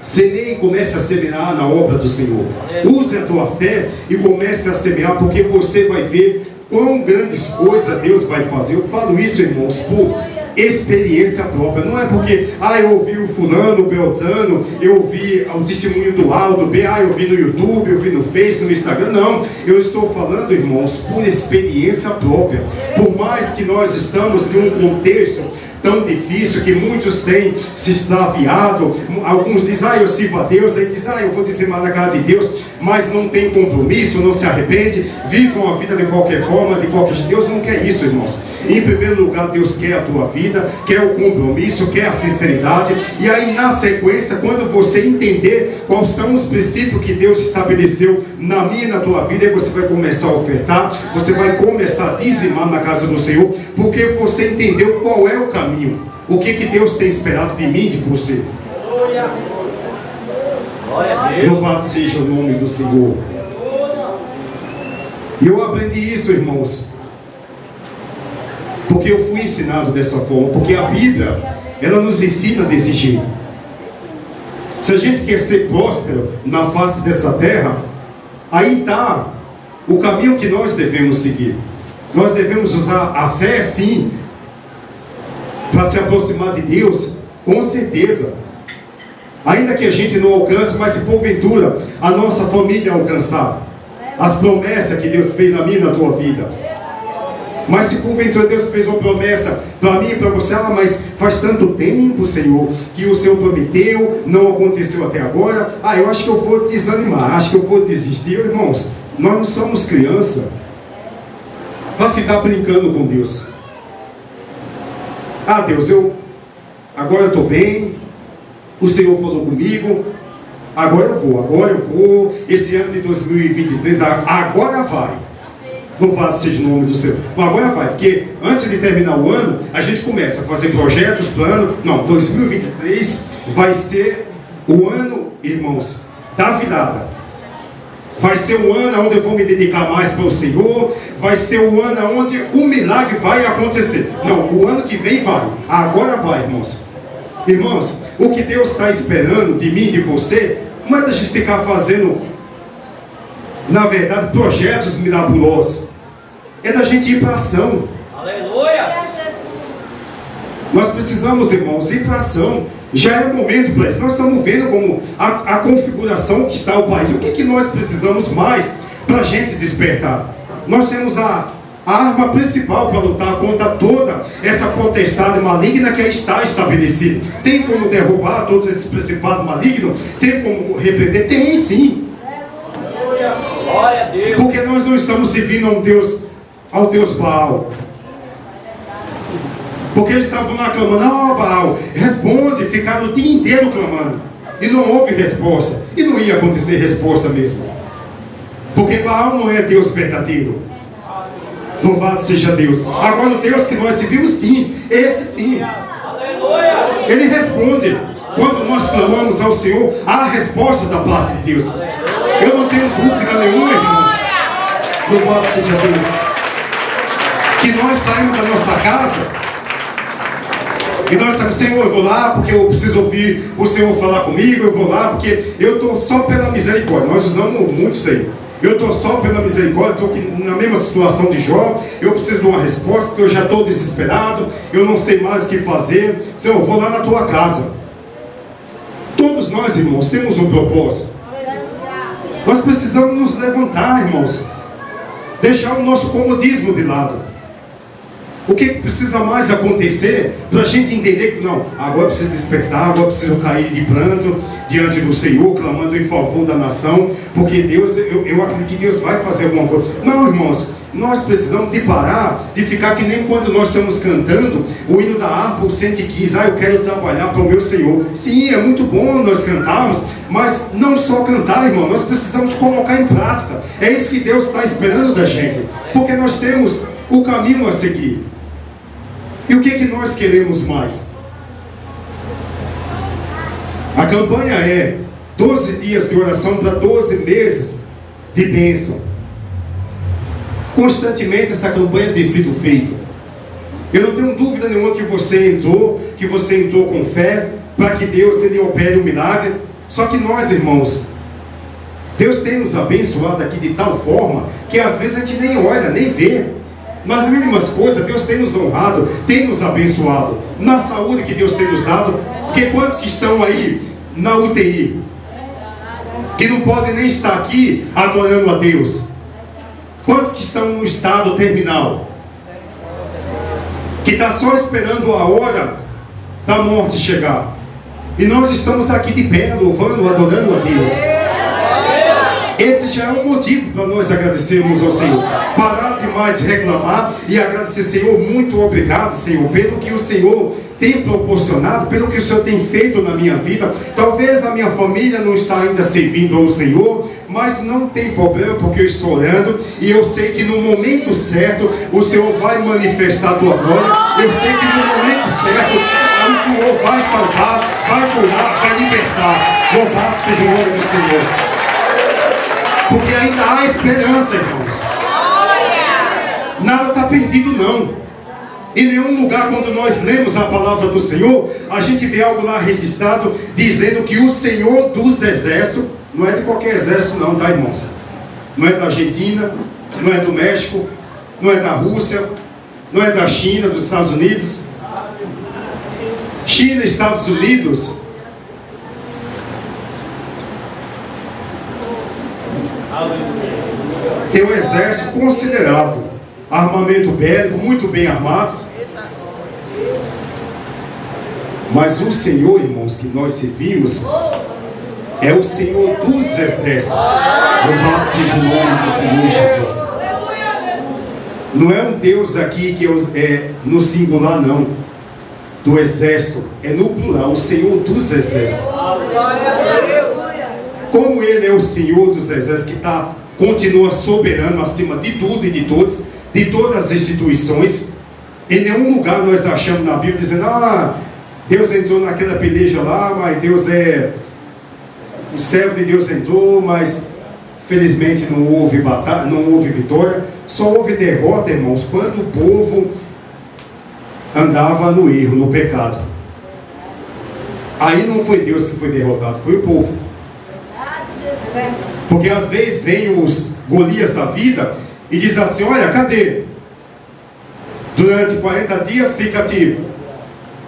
semeie e comece a semear na obra do Senhor. Use a tua fé e comece a semear, porque você vai ver quão grandes coisas Deus vai fazer. Eu falo isso, irmãos, por experiência própria. Não é porque, eu ouvi o fulano, o Beltrano, eu ouvi o testemunho do Aldo, eu vi no YouTube, eu vi no Face, no Instagram. Não, eu estou falando, irmãos, por experiência própria. Por mais que nós estamos em um contexto tão difícil, que muitos têm se extraviado, alguns dizem, eu sirvo a Deus, aí dizem, eu vou dizimar na casa de Deus, mas não tem compromisso, não se arrepende, vivam a vida de qualquer forma, de qualquer jeito. Deus não quer isso, irmãos. Em primeiro lugar, Deus quer a tua vida, quer o compromisso, quer a sinceridade, e aí na sequência, quando você entender quais são os princípios que Deus estabeleceu na minha e na tua vida, aí você vai começar a ofertar, você vai começar a dizimar na casa do Senhor, porque você entendeu qual é o caminho. O que Deus tem esperado de mim e de você. Louvado seja o nome do Senhor. E eu aprendi isso, irmãos, porque eu fui ensinado dessa forma, porque a Bíblia, ela nos ensina desse jeito. Se a gente quer ser próspero na face dessa terra, aí está o caminho que nós devemos seguir. Nós devemos usar a fé, sim, para se aproximar de Deus, com certeza. Ainda que a gente não alcance, mas se porventura a nossa família alcançar as promessas que Deus fez na minha e na tua vida. Mas se porventura Deus fez uma promessa para mim e para você, mas faz tanto tempo, Senhor, que o Senhor prometeu, não aconteceu até agora, eu acho que eu vou desanimar, acho que eu vou desistir. Irmãos, nós não somos criança para ficar brincando com Deus. Deus, agora eu estou bem, o Senhor falou comigo, agora eu vou, esse ano de 2023, agora vai. Louvado seja o nome do Senhor. Agora vai, porque antes de terminar o ano, a gente começa a fazer projetos, planos. 2023 vai ser o ano, irmãos, da virada. Vai ser um ano onde eu vou me dedicar mais para o Senhor. Vai ser um ano onde o milagre vai acontecer. O ano que vem vai. Agora vai, irmãos. Irmãos, o que Deus está esperando de mim e de você, não é da gente ficar fazendo, na verdade, projetos miraculosos. é da gente ir para a ação. Aleluia. Nós precisamos, irmãos, ir para a ação. Já é o momento para isso. Nós estamos vendo como a configuração que está o país. O que nós precisamos mais para a gente despertar? Nós temos a arma principal para lutar contra toda essa potestade maligna que está estabelecida. Tem como derrubar todos esses principados malignos? Tem como repreender? Tem sim. Glória a Deus. Porque nós não estamos servindo ao Deus Baal. Porque eles estavam lá clamando, ó Baal, responde, ficaram o dia inteiro clamando. E não houve resposta. E não ia acontecer resposta mesmo. Porque Baal não é Deus verdadeiro. Louvado seja Deus. Agora o Deus que nós servimos, sim, esse sim. Aleluia. Ele responde. Quando nós clamamos ao Senhor, há resposta da parte de Deus. Eu não tenho dúvida nenhuma, irmãos. Louvado seja Deus. Que nós saímos da nossa casa e nós estamos, Senhor, eu vou lá porque eu preciso ouvir o Senhor falar comigo, eu vou lá porque eu estou só pela misericórdia. Nós usamos muito isso aí. Eu estou só pela misericórdia, estou na mesma situação de Jó, eu preciso de uma resposta, porque eu já estou desesperado, eu não sei mais o que fazer. Senhor, eu vou lá na tua casa. Todos nós, irmãos, temos um propósito. Nós precisamos nos levantar, irmãos. Deixar o nosso comodismo de lado. O que precisa mais acontecer para a gente entender que não, agora eu preciso despertar, agora eu preciso cair de pranto diante do Senhor, clamando em favor da nação, porque Deus, eu acredito que Deus vai fazer alguma coisa. Não, irmãos, nós precisamos de parar, de ficar que nem quando nós estamos cantando o hino da harpa, o 115, eu quero trabalhar para o meu Senhor. Sim, é muito bom nós cantarmos, mas não só cantar, irmão, nós precisamos colocar em prática. É isso que Deus está esperando da gente, porque nós temos o caminho a seguir. E o que nós queremos mais? A campanha é 12 dias de oração para 12 meses de bênção. Constantemente essa campanha tem sido feita. Eu não tenho dúvida nenhuma que você entrou com fé, para que Deus ele opere um milagre. Só que nós, irmãos, Deus tem nos abençoado aqui de tal forma que às vezes a gente nem olha, nem vê. Nas mínimas coisas, Deus tem nos honrado, tem nos abençoado. Na saúde que Deus tem nos dado. Porque quantos que estão aí na UTI, que não podem nem estar aqui adorando a Deus? Quantos que estão no estado terminal, que está só esperando a hora da morte chegar? E nós estamos aqui de pé, louvando, adorando a Deus. Esse já é um motivo para nós agradecermos ao Senhor. Parar de mais reclamar e agradecer, Senhor, muito obrigado, Senhor, pelo que o Senhor tem proporcionado, pelo que o Senhor tem feito na minha vida. Talvez a minha família não está ainda servindo ao Senhor, mas não tem problema, porque eu estou orando e eu sei que no momento certo o Senhor vai manifestar a tua glória. Eu sei que no momento certo o Senhor vai salvar, vai curar, vai libertar. Louvado seja o nome do Senhor. Porque ainda há esperança, irmãos. Nada está perdido, não. Em nenhum lugar, quando nós lemos a palavra do Senhor, a gente vê algo lá registrado dizendo que o Senhor dos exércitos, não é de qualquer exército não, tá, irmãos? Não é da Argentina, não é do México, não é da Rússia, não é da China, dos Estados Unidos. China e Estados Unidos tem um exército considerável, armamento bélico, muito bem armados. Mas o Senhor, irmãos, que nós servimos é o Senhor dos exércitos. Louvado seja o nome do Senhor Jesus. Não é um Deus aqui que é no singular, não, do exército, é no plural, o Senhor dos exércitos. Como Ele é o Senhor dos exércitos, que continua soberano acima de tudo e de todos, de todas as instituições. Em nenhum lugar nós achamos na Bíblia dizendo, Deus entrou naquela peleja lá, mas o servo de Deus entrou, mas felizmente não houve batalha, não houve vitória. Só houve derrota, irmãos, quando o povo andava no erro, no pecado. Aí não foi Deus que foi derrotado, foi o povo. Porque às vezes vem os Golias da vida e diz assim, olha, cadê? durante 40 dias fica te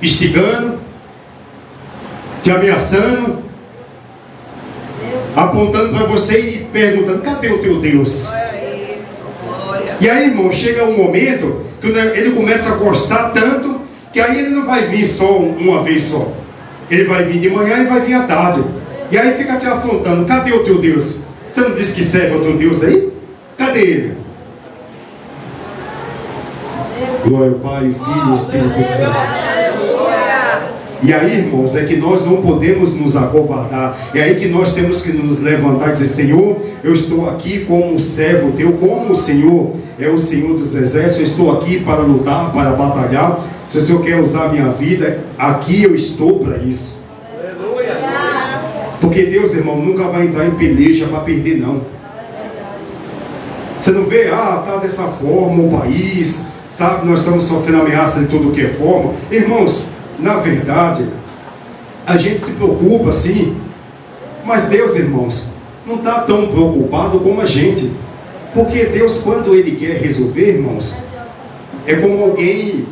instigando, te ameaçando, apontando para você e perguntando: cadê o teu Deus? E aí, irmão, chega um momento que ele começa a gostar tanto que aí ele não vai vir só uma vez só. Ele vai vir de manhã e vai vir à tarde. E aí fica te afrontando: cadê o teu Deus? Você não disse que serve o teu Deus aí? Cadê ele? Glória ao Pai, Filho e Espírito Santo. E aí, irmãos, é que nós não podemos nos acovardar. É aí que nós temos que nos levantar e dizer: Senhor, eu estou aqui como um servo teu, como o Senhor é o Senhor dos exércitos. Eu estou aqui para lutar, para batalhar. Se o Senhor quer usar a minha vida, aqui eu estou para isso. Porque Deus, irmão, nunca vai entrar em peleja para perder, não. Você não vê: tá dessa forma o país, sabe, nós estamos sofrendo ameaça de tudo que é forma. Irmãos, na verdade, a gente se preocupa sim, mas Deus, irmãos, não está tão preocupado como a gente. Porque Deus, quando Ele quer resolver, irmãos, é como alguém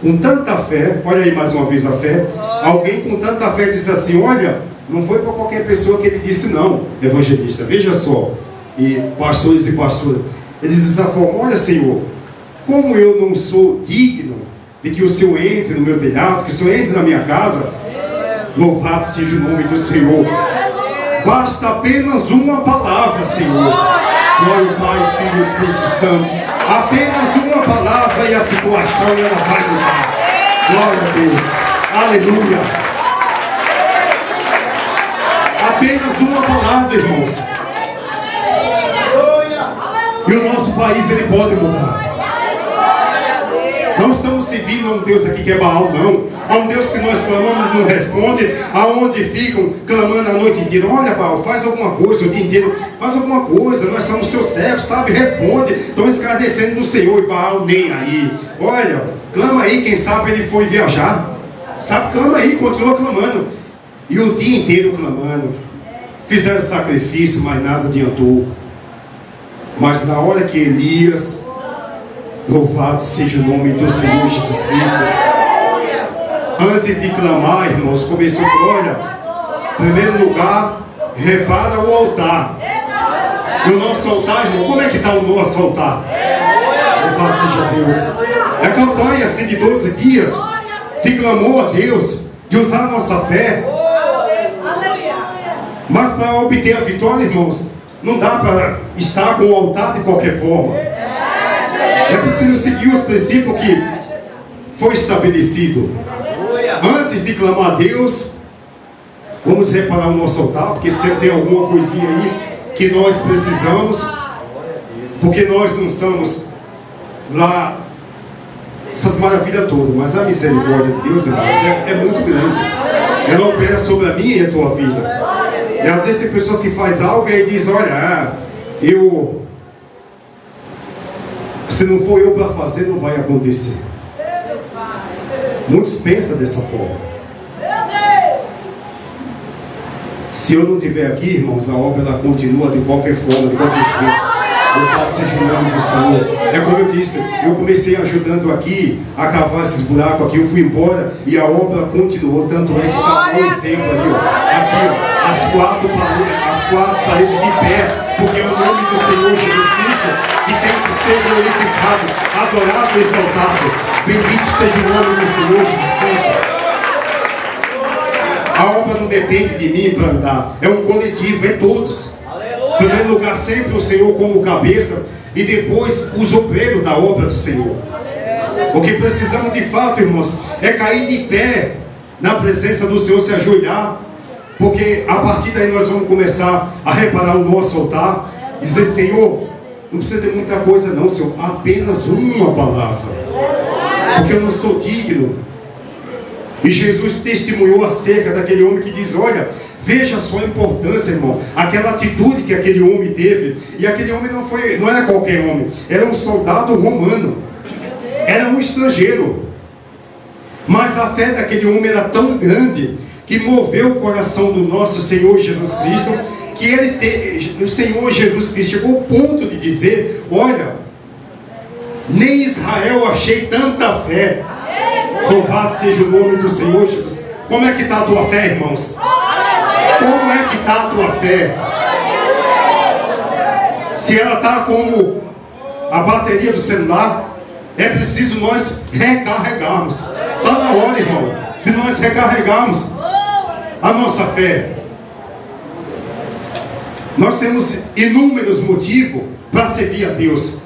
com tanta fé. Olha aí mais uma vez a fé. Alguém com tanta fé diz assim: olha, não foi para qualquer pessoa que Ele disse não, evangelista, veja só, e pastores e pastoras. Ele diz dessa forma: olha, Senhor, como eu não sou digno de que o Senhor entre no meu telhado, que o Senhor entre na minha casa, louvado seja o nome do Senhor. Basta apenas uma palavra, Senhor. Glória ao Pai, Filho e Espírito Santo. Apenas uma palavra e a situação ela vai mudar. Glória a Deus. Aleluia. Apenas uma palavra, irmãos. E o nosso país ele pode mudar. Não estamos servindo a um Deus aqui que é Baal, não. A um Deus que nós clamamos e não responde. Aonde ficam clamando a noite inteira: olha, Baal, faz alguma coisa o dia inteiro. Faz alguma coisa, nós somos seus servos, sabe? Responde. Estão esclarecendo do Senhor. E Baal nem aí. Olha, clama aí, quem sabe ele foi viajar. Sabe, clama aí, continua clamando. E o dia inteiro clamando. Fizeram sacrifício, mas nada adiantou. Mas na hora que Elias, louvado seja o nome do Senhor Jesus Cristo, antes de clamar, irmãos, começou com: olha, em primeiro lugar, repara o altar. E o nosso altar, irmão, como é que está o nosso altar? Louvado seja Deus. É a campanha assim de 12 dias que clamou a Deus de usar a nossa fé. Mas para obter a vitória, irmãos, não dá para estar com o altar de qualquer forma. É preciso seguir os princípios que foi estabelecido. Antes de clamar a Deus, vamos reparar o nosso altar, porque sempre tem alguma coisinha aí que nós precisamos, porque nós não somos lá essas maravilhas todas, mas a misericórdia de Deus, irmãos, é muito grande. Ela opera sobre a minha e a tua vida. E às vezes tem pessoas que fazem algo e dizem: olha, se não for eu para fazer, não vai acontecer. Muitos pensam dessa forma. Se eu não estiver aqui, irmãos, a obra ela continua de qualquer forma, de qualquer jeito. Eu faço seja o nome do Senhor. É como eu disse, eu comecei ajudando aqui a cavar esses buracos aqui, eu fui embora e a obra continuou. Tanto é que está um exemplo ali, ó. Aqui, ó, as quatro paredes de pé, porque é o nome do Senhor Jesus Cristo que tem que ser glorificado, adorado e exaltado. Bendito seja o nome do Senhor Jesus Cristo. A obra não depende de mim para andar, é um coletivo, é todos. Em primeiro lugar, sempre o Senhor como cabeça, e depois os obreiros da obra do Senhor. O que precisamos de fato, irmãos, é cair de pé na presença do Senhor, se ajoelhar, porque a partir daí nós vamos começar a reparar o nosso altar e dizer: Senhor, não precisa de muita coisa não, Senhor, apenas uma palavra, porque eu não sou digno. E Jesus testemunhou acerca daquele homem que diz: olha, veja só a importância, irmão, aquela atitude que aquele homem teve. E aquele homem não era qualquer homem, era um soldado romano, era um estrangeiro. Mas a fé daquele homem era tão grande que moveu o coração do nosso Senhor Jesus Cristo, que o Senhor Jesus Cristo chegou ao ponto de dizer: olha, Nem em Israel achei tanta fé. Louvado seja o nome do Senhor Jesus. Como é que está a tua fé, irmãos? Como é que está a tua fé? Se ela está como a bateria do celular, é preciso nós recarregarmos. Está na hora, irmão, de nós recarregarmos a nossa fé. Nós temos inúmeros motivos para servir a Deus.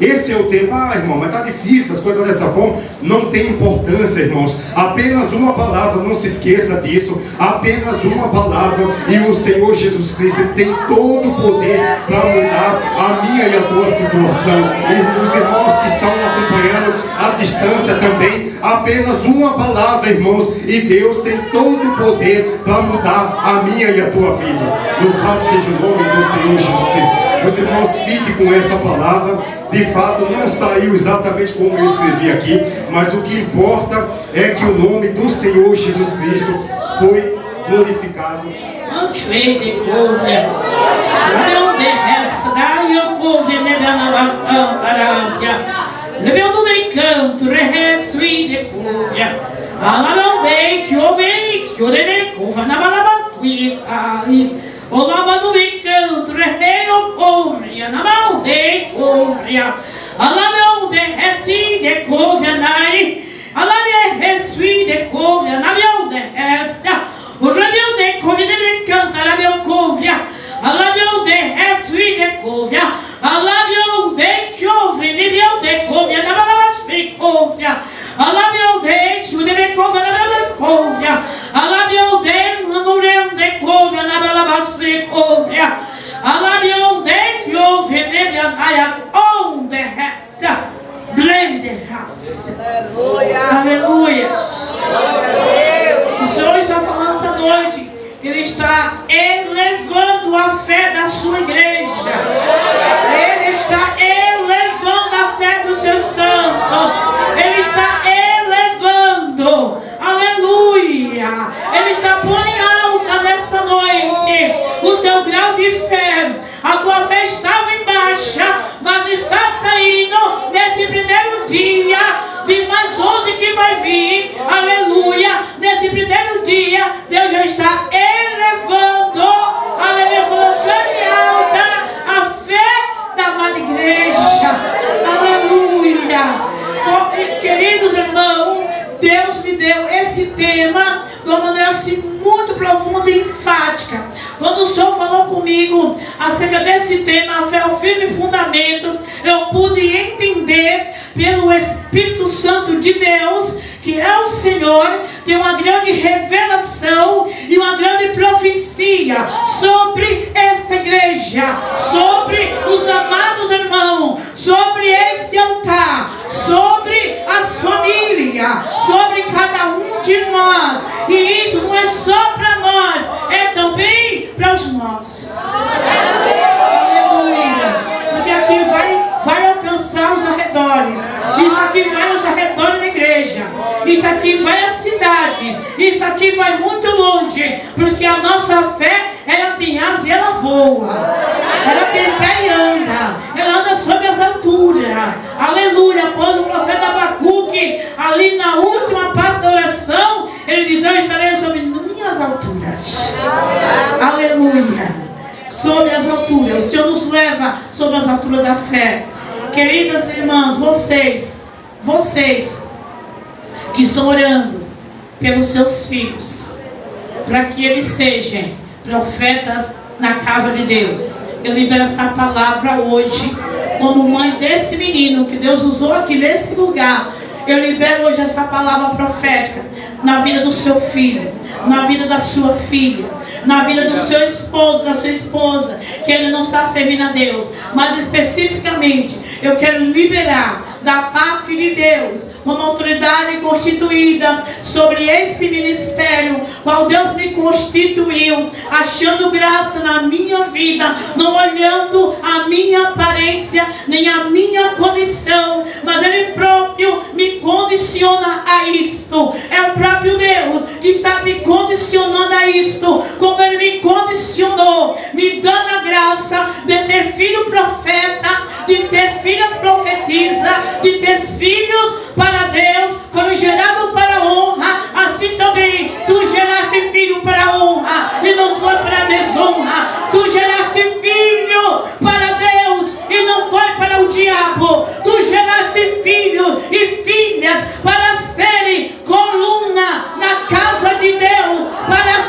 Esse é o tema. Ah, irmão, mas está difícil as coisas dessa forma. Não tem importância, irmãos. Apenas uma palavra, não se esqueça disso. Apenas uma palavra e o Senhor Jesus Cristo tem todo o poder para mudar a minha e a tua situação. E os irmãos que estão acompanhando à distância também, apenas uma palavra, irmãos, e Deus tem todo o poder para mudar a minha e a tua vida. Louvado seja o nome do Senhor Jesus Cristo. Os irmãos, fiquem com essa palavra. De fato, não saiu exatamente como eu escrevi aqui, mas o que importa é que o nome do Senhor Jesus Cristo foi glorificado. Olá, no encanto, rei o corria, na mão de corria, alá meu de reci de corria, nai, alá me reci de corria, na meu de esta, o rabio de corria, de canta, na meu corria, alá meu de reci de corria, alá meu de corria, de meu de corria, na meu de corria, alá meu de corria, de corria, na meu de corria, alá meu de de corria, na balabastre corria, alarion de corria, neria on the resta, blende raça. Aleluia. O Senhor está falando essa noite. Ele está elevando a fé da sua igreja. Ele está elevando a fé do seu santo. Ele está elevando. Aleluia. Ele está pondo em alta nessa noite o teu grau de fé. A tua fé estava em baixa, mas está saindo nesse primeiro dia de mais 11 que vai vir. Aleluia. Nesse primeiro dia, Deus já está elevando, aleluia, colocando em alta a fé da amada igreja. Aleluia. Queridos irmãos, Deus me deu esse tema de uma maneira assim muito profunda e enfática. Quando o Senhor falou comigo acerca desse tema, a fé é o firme fundamento, eu pude entender pelo Espírito Santo de Deus que é o Senhor, tem uma grande revelação e uma grande profecia sobre esta igreja, sobre os amados irmãos, sobre este altar, sobre as famílias, sobre cada um de nós. E isso não é só para nós, é também para os nossos. Aleluia. Porque aqui vai alcançar os arredores. Isso aqui vai aos arredores da igreja. Isso aqui vai à cidade. Isso aqui vai muito longe. Porque a nossa fé, ela tem asa e ela voa. Ela tem pé e anda. Ela anda sobre as alturas. Aleluia. Após o profeta Abacuque, ali na última parte da oração, ele diz: eu estarei sobre minhas alturas. Aleluia. Sobre as alturas. O Senhor nos leva sobre as alturas da fé. Queridas irmãs, vocês que estão orando pelos seus filhos, para que eles sejam profetas na casa de Deus, eu libero essa palavra hoje, como mãe desse menino que Deus usou aqui nesse lugar. Eu libero hoje essa palavra profética na vida do seu filho, na vida da sua filha, na vida do seu esposo, da sua esposa, que ele não está servindo a Deus, mas especificamente eu quero liberar da parte de Deus como autoridade constituída sobre este ministério, qual Deus me constituiu, achando graça na minha vida, não olhando a minha aparência, nem a minha condição, mas Ele próprio me condiciona a isto. É o próprio Deus que está me condicionando a isto, como Ele me condicionou, me dando a graça de ter filho profeta, de ter filha profetisa, de ter filhos para Deus, foram gerados para a honra. Assim também tu geraste filho para a honra e não foi para a desonra. Tu geraste filho para Deus e não foi para o diabo. Tu geraste filhos e filhas para serem coluna na casa de Deus, para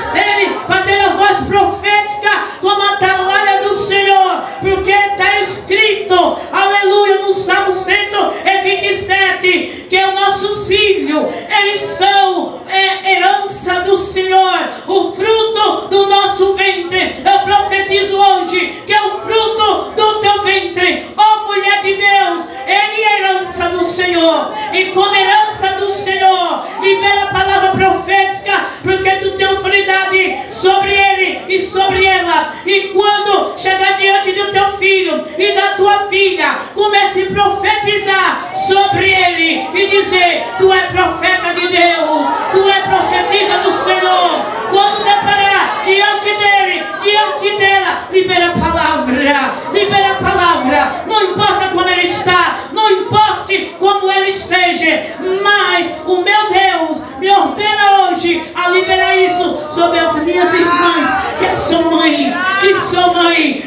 ter a voz profética como a atalaia do Senhor, porque está escrito, aleluia, no Salmo 127, que os nossos filhos, eles são herança do Senhor, o fruto do nosso ventre. Eu profetizo hoje que é o fruto do teu ventre, ó mulher de Deus, ele é herança do Senhor, e como herança do Senhor, libera a palavra profética, porque tu tens autoridade sobre ele e sobre ela. E quando chegar diante do teu filho e da tua filha, comece a profetizar sobre ele e dizer: tu é profeta de Deus, tu é profetisa do Senhor. Quando deparar diante dele, diante dela, libera a palavra, libera a palavra. Não importa como ele está, não importa como ele esteja, mas o meu Deus me ordena hoje a liberar isso sobre as minhas irmãs, que sou mãe,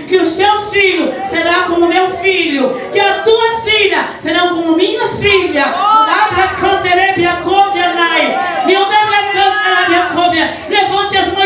que os teus filhos serão como meu filho, que as tuas filhas serão como minhas filhas. Levante as mãos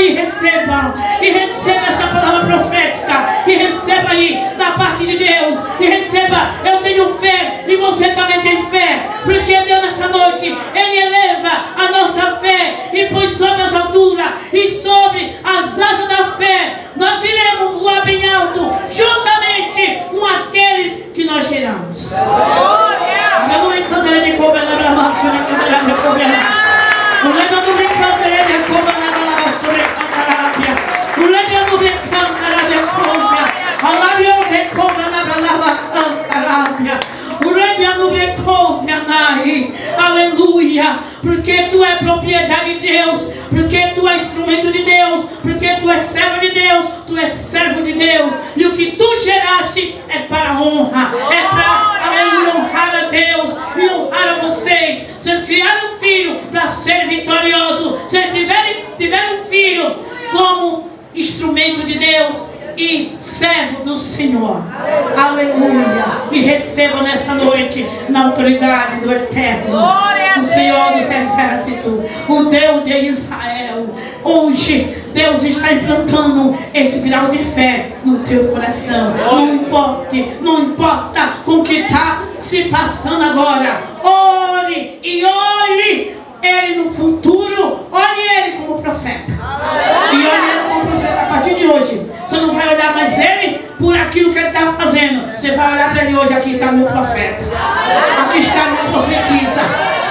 e receba essa palavra profética, e receba aí da parte de Deus, e receba. Eu tenho fé e você também tem fé, porque Deus nessa noite, Ele eleva a nossa fé e põe sobre as alturas e sobre as asas da fé. Nós iremos voar bem alto, juntamente com aqueles que nós geramos. Aleluia, porque tu é propriedade de Deus, porque tu é instrumento de Deus, porque tu é servo de Deus, tu és servo de Deus, e o que tu geraste é para a honra, é para, aleluia, honrar a Deus e honrar a vocês. Vocês criaram um filho para ser vitorioso, vocês tiveram um filho como instrumento de Deus e servo do Senhor. Aleluia. E receba nessa noite, na autoridade do Eterno, o Senhor dos Exércitos, o Deus de Israel. Hoje Deus está implantando este grau de fé no teu coração. Não importa com o que está se passando agora. Ore e olhe ele no futuro. Olhe ele como profeta. E olhe ele como profeta a partir de hoje. Você não vai olhar mais ele por aquilo que ele está fazendo. Você vai olhar para ele hoje. Aqui está meu profeta, aqui está minha profetisa,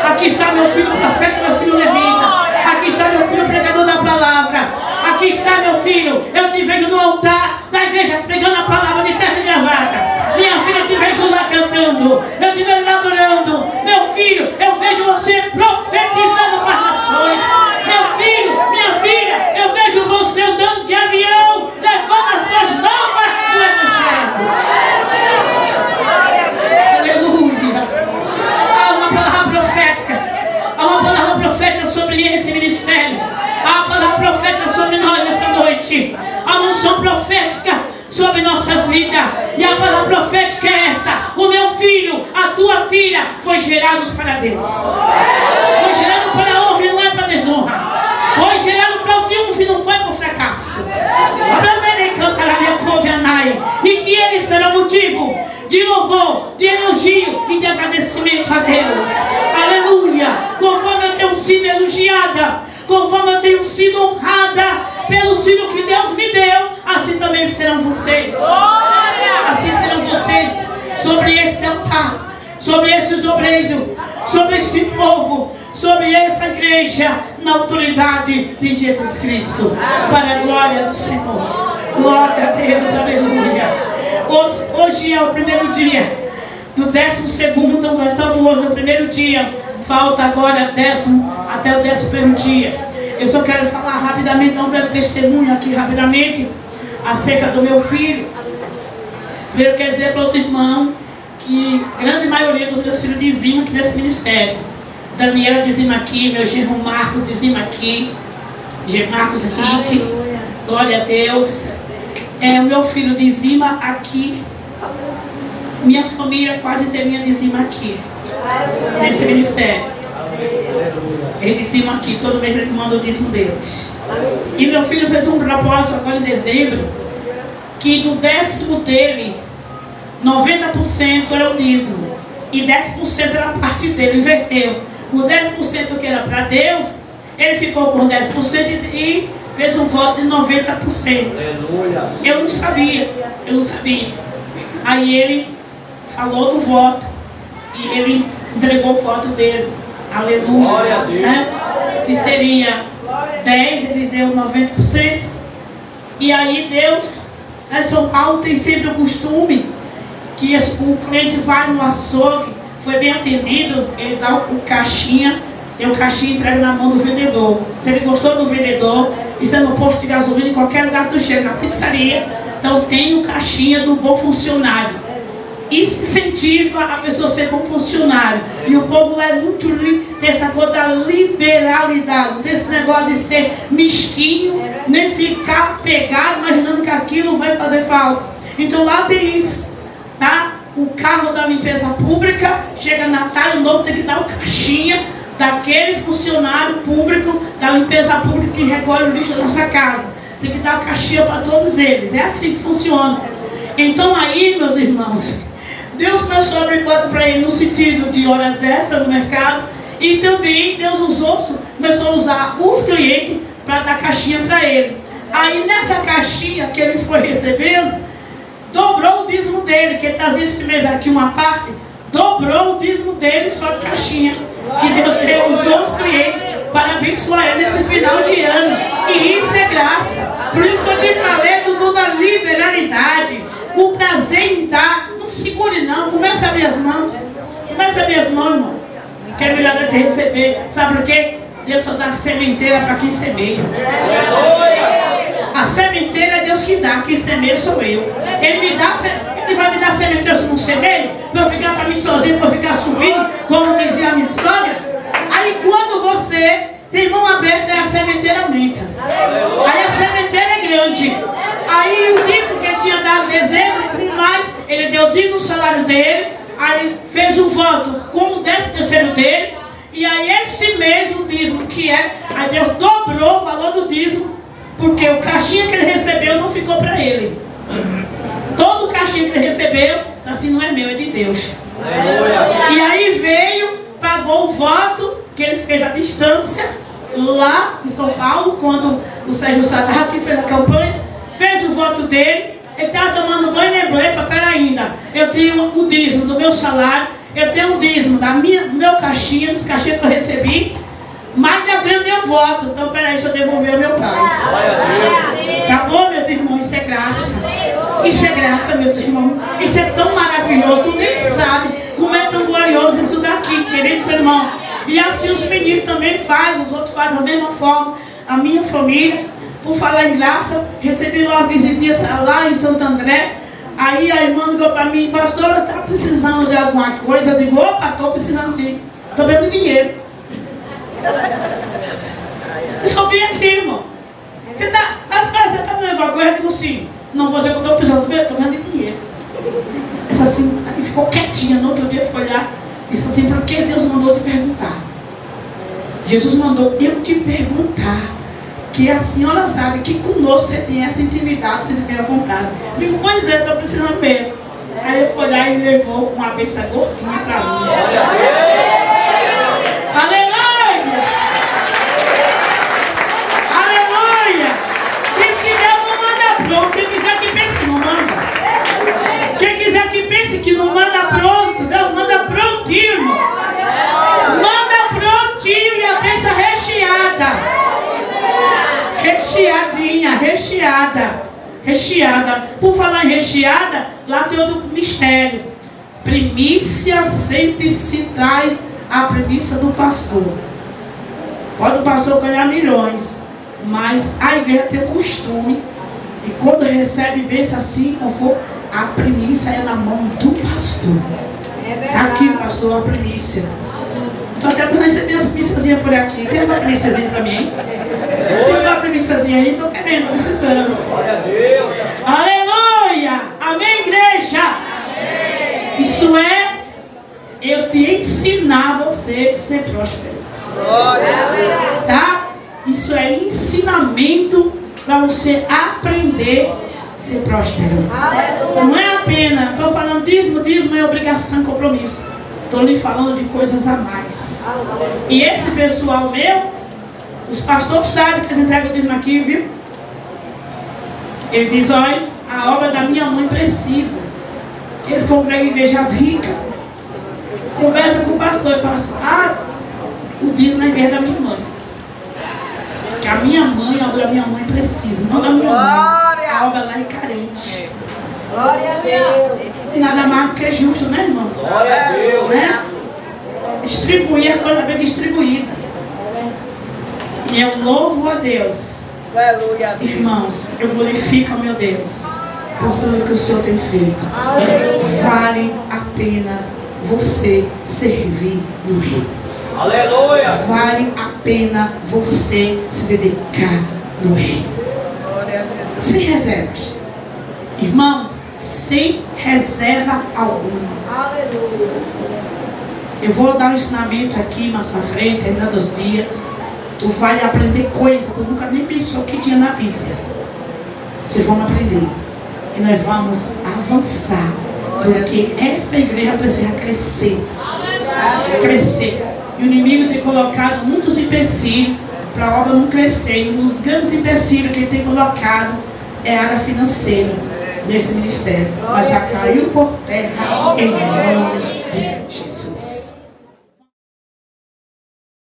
aqui está meu filho profeta, meu filho levita, aqui está meu filho pregador da palavra, aqui está meu filho. Eu te vejo no altar da igreja pregando a palavra de terra e gravata. Minha filha, eu te vejo lá cantando, eu te vejo lá adorando. Meu filho, eu vejo você profetizando para as nações. Meu filho, minha filha, eu vejo você andando de avião, levando as boas novas do Evangelho. Aleluia. Há uma palavra profética, há uma palavra profética sobre esse ministério, há uma palavra profética sobre nós essa noite, há uma unção profética sobre nossas vidas, e a palavra profética é essa: o meu filho, a tua filha foi gerados para Deus, foi gerado para a honra e não é para a desonra, foi gerado para o triunfo e não foi para o fracasso. E que ele será motivo de louvor, de elogio e de agradecimento a Deus. Aleluia. Conforme eu tenho sido elogiada, conforme eu tenho sido honrada pelo filho que Deus me deu, assim também serão vocês. Assim serão vocês sobre esse altar, sobre esses obreiros, sobre esse povo, sobre essa igreja, na autoridade de Jesus Cristo, para a glória do Senhor. Glória a Deus, aleluia. Hoje é o primeiro dia, no 12º, nós estamos hoje no primeiro dia, falta agora até o 11º dia. Eu só quero falar rapidamente, dar um breve testemunho aqui rapidamente, acerca do meu filho. Primeiro quero dizer para os irmãos que a grande maioria dos meus filhos dizimam aqui nesse ministério. Daniela dizima aqui, meu genro Marcos dizima aqui, Marcos Henrique, glória a Deus. O meu filho dizima aqui, minha família quase termina dizima aqui, nesse ministério. Eles dizimam aqui, todo mês eles mandam o dízimo deles. E meu filho fez um propósito agora em dezembro, que do décimo dele, 90% era o dízimo e 10% era a parte dele, inverteu. O 10% que era para Deus, ele ficou por 10% e fez um voto de 90%. Eu não sabia. Aí ele falou do voto e ele entregou o voto dele. Aleluia. Né? Que seria 10%, ele deu 90%. E aí Deus, né, São Paulo tem sempre o costume que o cliente vai no açougue, foi bem atendido, ele dá o caixinha, tem o caixinha e entrega na mão do vendedor. Se ele gostou do vendedor, isso é no posto de gasolina, em qualquer lugar que tu chega, na pizzaria, então tem o caixinha do bom funcionário. Isso incentiva a pessoa a ser bom funcionário. E o povo lá é muito tem essa coisa da liberalidade, desse negócio de ser mesquinho, nem ficar pegado, imaginando que aquilo vai fazer falta. Então lá tem isso, tá? O carro da limpeza pública, chega Natal e o novo tem que dar o caixinha daquele funcionário público da limpeza pública que recolhe o lixo da nossa casa. Tem que dar o caixinha para todos eles. É assim que funciona. Então aí, meus irmãos, Deus começou a abrir porta para ele no sentido de horas extras no mercado. E também Deus começou a usar os clientes para dar caixinha para ele. Aí nessa caixinha que ele foi recebendo, dobrou o dízimo dele, que ele trazia esse mês aqui uma parte, dobrou o dízimo dele só de caixinha. Que Deus usou os clientes para abençoar ele nesse final de ano. E isso é graça. Por isso que eu te falei do da liberalidade, o prazer em dar. Não segure não, comece a abrir as mãos. Comece a abrir as mãos, irmão. Que é melhor de receber. Sabe por quê? Deus só dá sementeira para quem semeia. A sementeira é Deus que dá, quem semeia sou eu. Ele vai me dar sementeira se eu não semeio, para eu ficar para mim sozinho, para eu ficar subindo, como dizia a minha sogra. Aí quando você tem mão aberta, a sementeira aumenta. Aí a sementeira é grande. Aí o dízimo que ele tinha dado em dezembro, com mais, ele deu o dízimo no salário dele, aí fez um voto com o 13º dele, e aí esse mês o dízimo que aí Deus dobrou o valor do dízimo, porque o caixinha que ele recebeu não ficou para ele. Todo o caixinha que ele recebeu, assim, não é meu, é de Deus. E aí veio, pagou o voto que ele fez à distância, lá em São Paulo, quando o Sérgio Sadar, que fez a campanha, fez o voto dele. Ele estava tomando banho e lembrou: epa, pera ainda, eu tenho o dízimo do meu salário, eu tenho o dízimo do meu caixinha, dos caixinhas que eu recebi, mas ainda tenho meu voto. Então peraí, deixa eu devolver ao meu pai. Tá bom, meus irmãos? Isso é graça. Isso é graça, meus irmãos. Isso é tão maravilhoso. Tu nem sabe como é tão glorioso isso daqui, querido irmão. E assim os meninos também fazem, os outros fazem da mesma forma. A minha família, por falar em graça, recebi lá uma visitinha lá em Santo André. Aí a irmã ligou para mim: pastora, está precisando de alguma coisa? Eu digo: opa, estou precisando sim. Estou vendo dinheiro. Eu sou bem assim, irmão. Você está vendo alguma coisa? Eu digo: sim. Não vou dizer que eu estou precisando, estou vendo dinheiro. Disse assim, aí ficou quietinha. No outro dia foi olhar, disse assim: por que Deus mandou te perguntar? Jesus mandou eu te perguntar, que a senhora sabe que conosco você tem essa intimidade, você tem a vontade. Eu digo: pois é, estou precisando mesmo. Aí eu fui lá e levou uma benção gordinha para mim. Aleluia! Aleluia! Quem quiser não manda pronto. Quem quiser que pense que não manda. Quem quiser que pense que não manda pronto, Deus manda prontinho. Manda prontinho e a benção recheada. Recheadinha, recheada. Por falar em recheada, lá tem outro mistério. Primícia sempre se traz a premissa do pastor. Pode o pastor ganhar milhões, mas a igreja tem o costume, e quando recebe bênção assim, como for, a premissa é na mão do pastor. Tá aqui, pastor, uma primícia. Estou até para receber as primíciazinhas por aqui. Tem uma primíciazinha para mim, hein? Tem uma primíciazinha aí? Estou querendo, precisando. Glória a Deus. Aleluia! Amém, igreja? Amém. Isso é, eu te ensinar você a ser próspero. Glória a Deus. Tá? Isso é ensinamento para você aprender a ser próspero. Aleluia. Não é apenas, estou falando dízimo é obrigação e compromisso. Estou lhe falando de coisas a mais. E esse pessoal meu, os pastores sabem que eles entregam o dízimo aqui, viu? Ele diz, olha, a obra da minha mãe precisa. Eles congregam igrejas ricas. Conversa com o pastor e fala assim, o dízimo é a igreja da minha mãe. Que a minha mãe, a obra da minha mãe precisa. Não da minha mãe. A obra lá é carente. Glória a Deus. Nada mais do que justo, né, irmão? Glória a Deus. Né? Distribuir a coisa bem distribuída. E eu louvo a Deus. Aleluia a Deus. Irmãos, eu glorifico ao meu Deus por tudo que o Senhor tem feito. Aleluia. Vale a pena você servir no reino. Aleluia. Vale a pena você se dedicar no reino. Glória a Deus. Sem reservas. Irmãos, sem reserva alguma. Aleluia. Eu vou dar um ensinamento aqui mais pra frente, terminando os dias. Tu vai aprender coisas que tu nunca nem pensou que tinha na Bíblia. Vocês vão aprender. E nós vamos avançar. Porque esta igreja precisa crescer. Crescer. E o inimigo tem colocado muitos empecilhos para a obra não crescer. E um dos grandes empecilhos que ele tem colocado é a área financeira desse ministério. Mas já caiu por terra em nome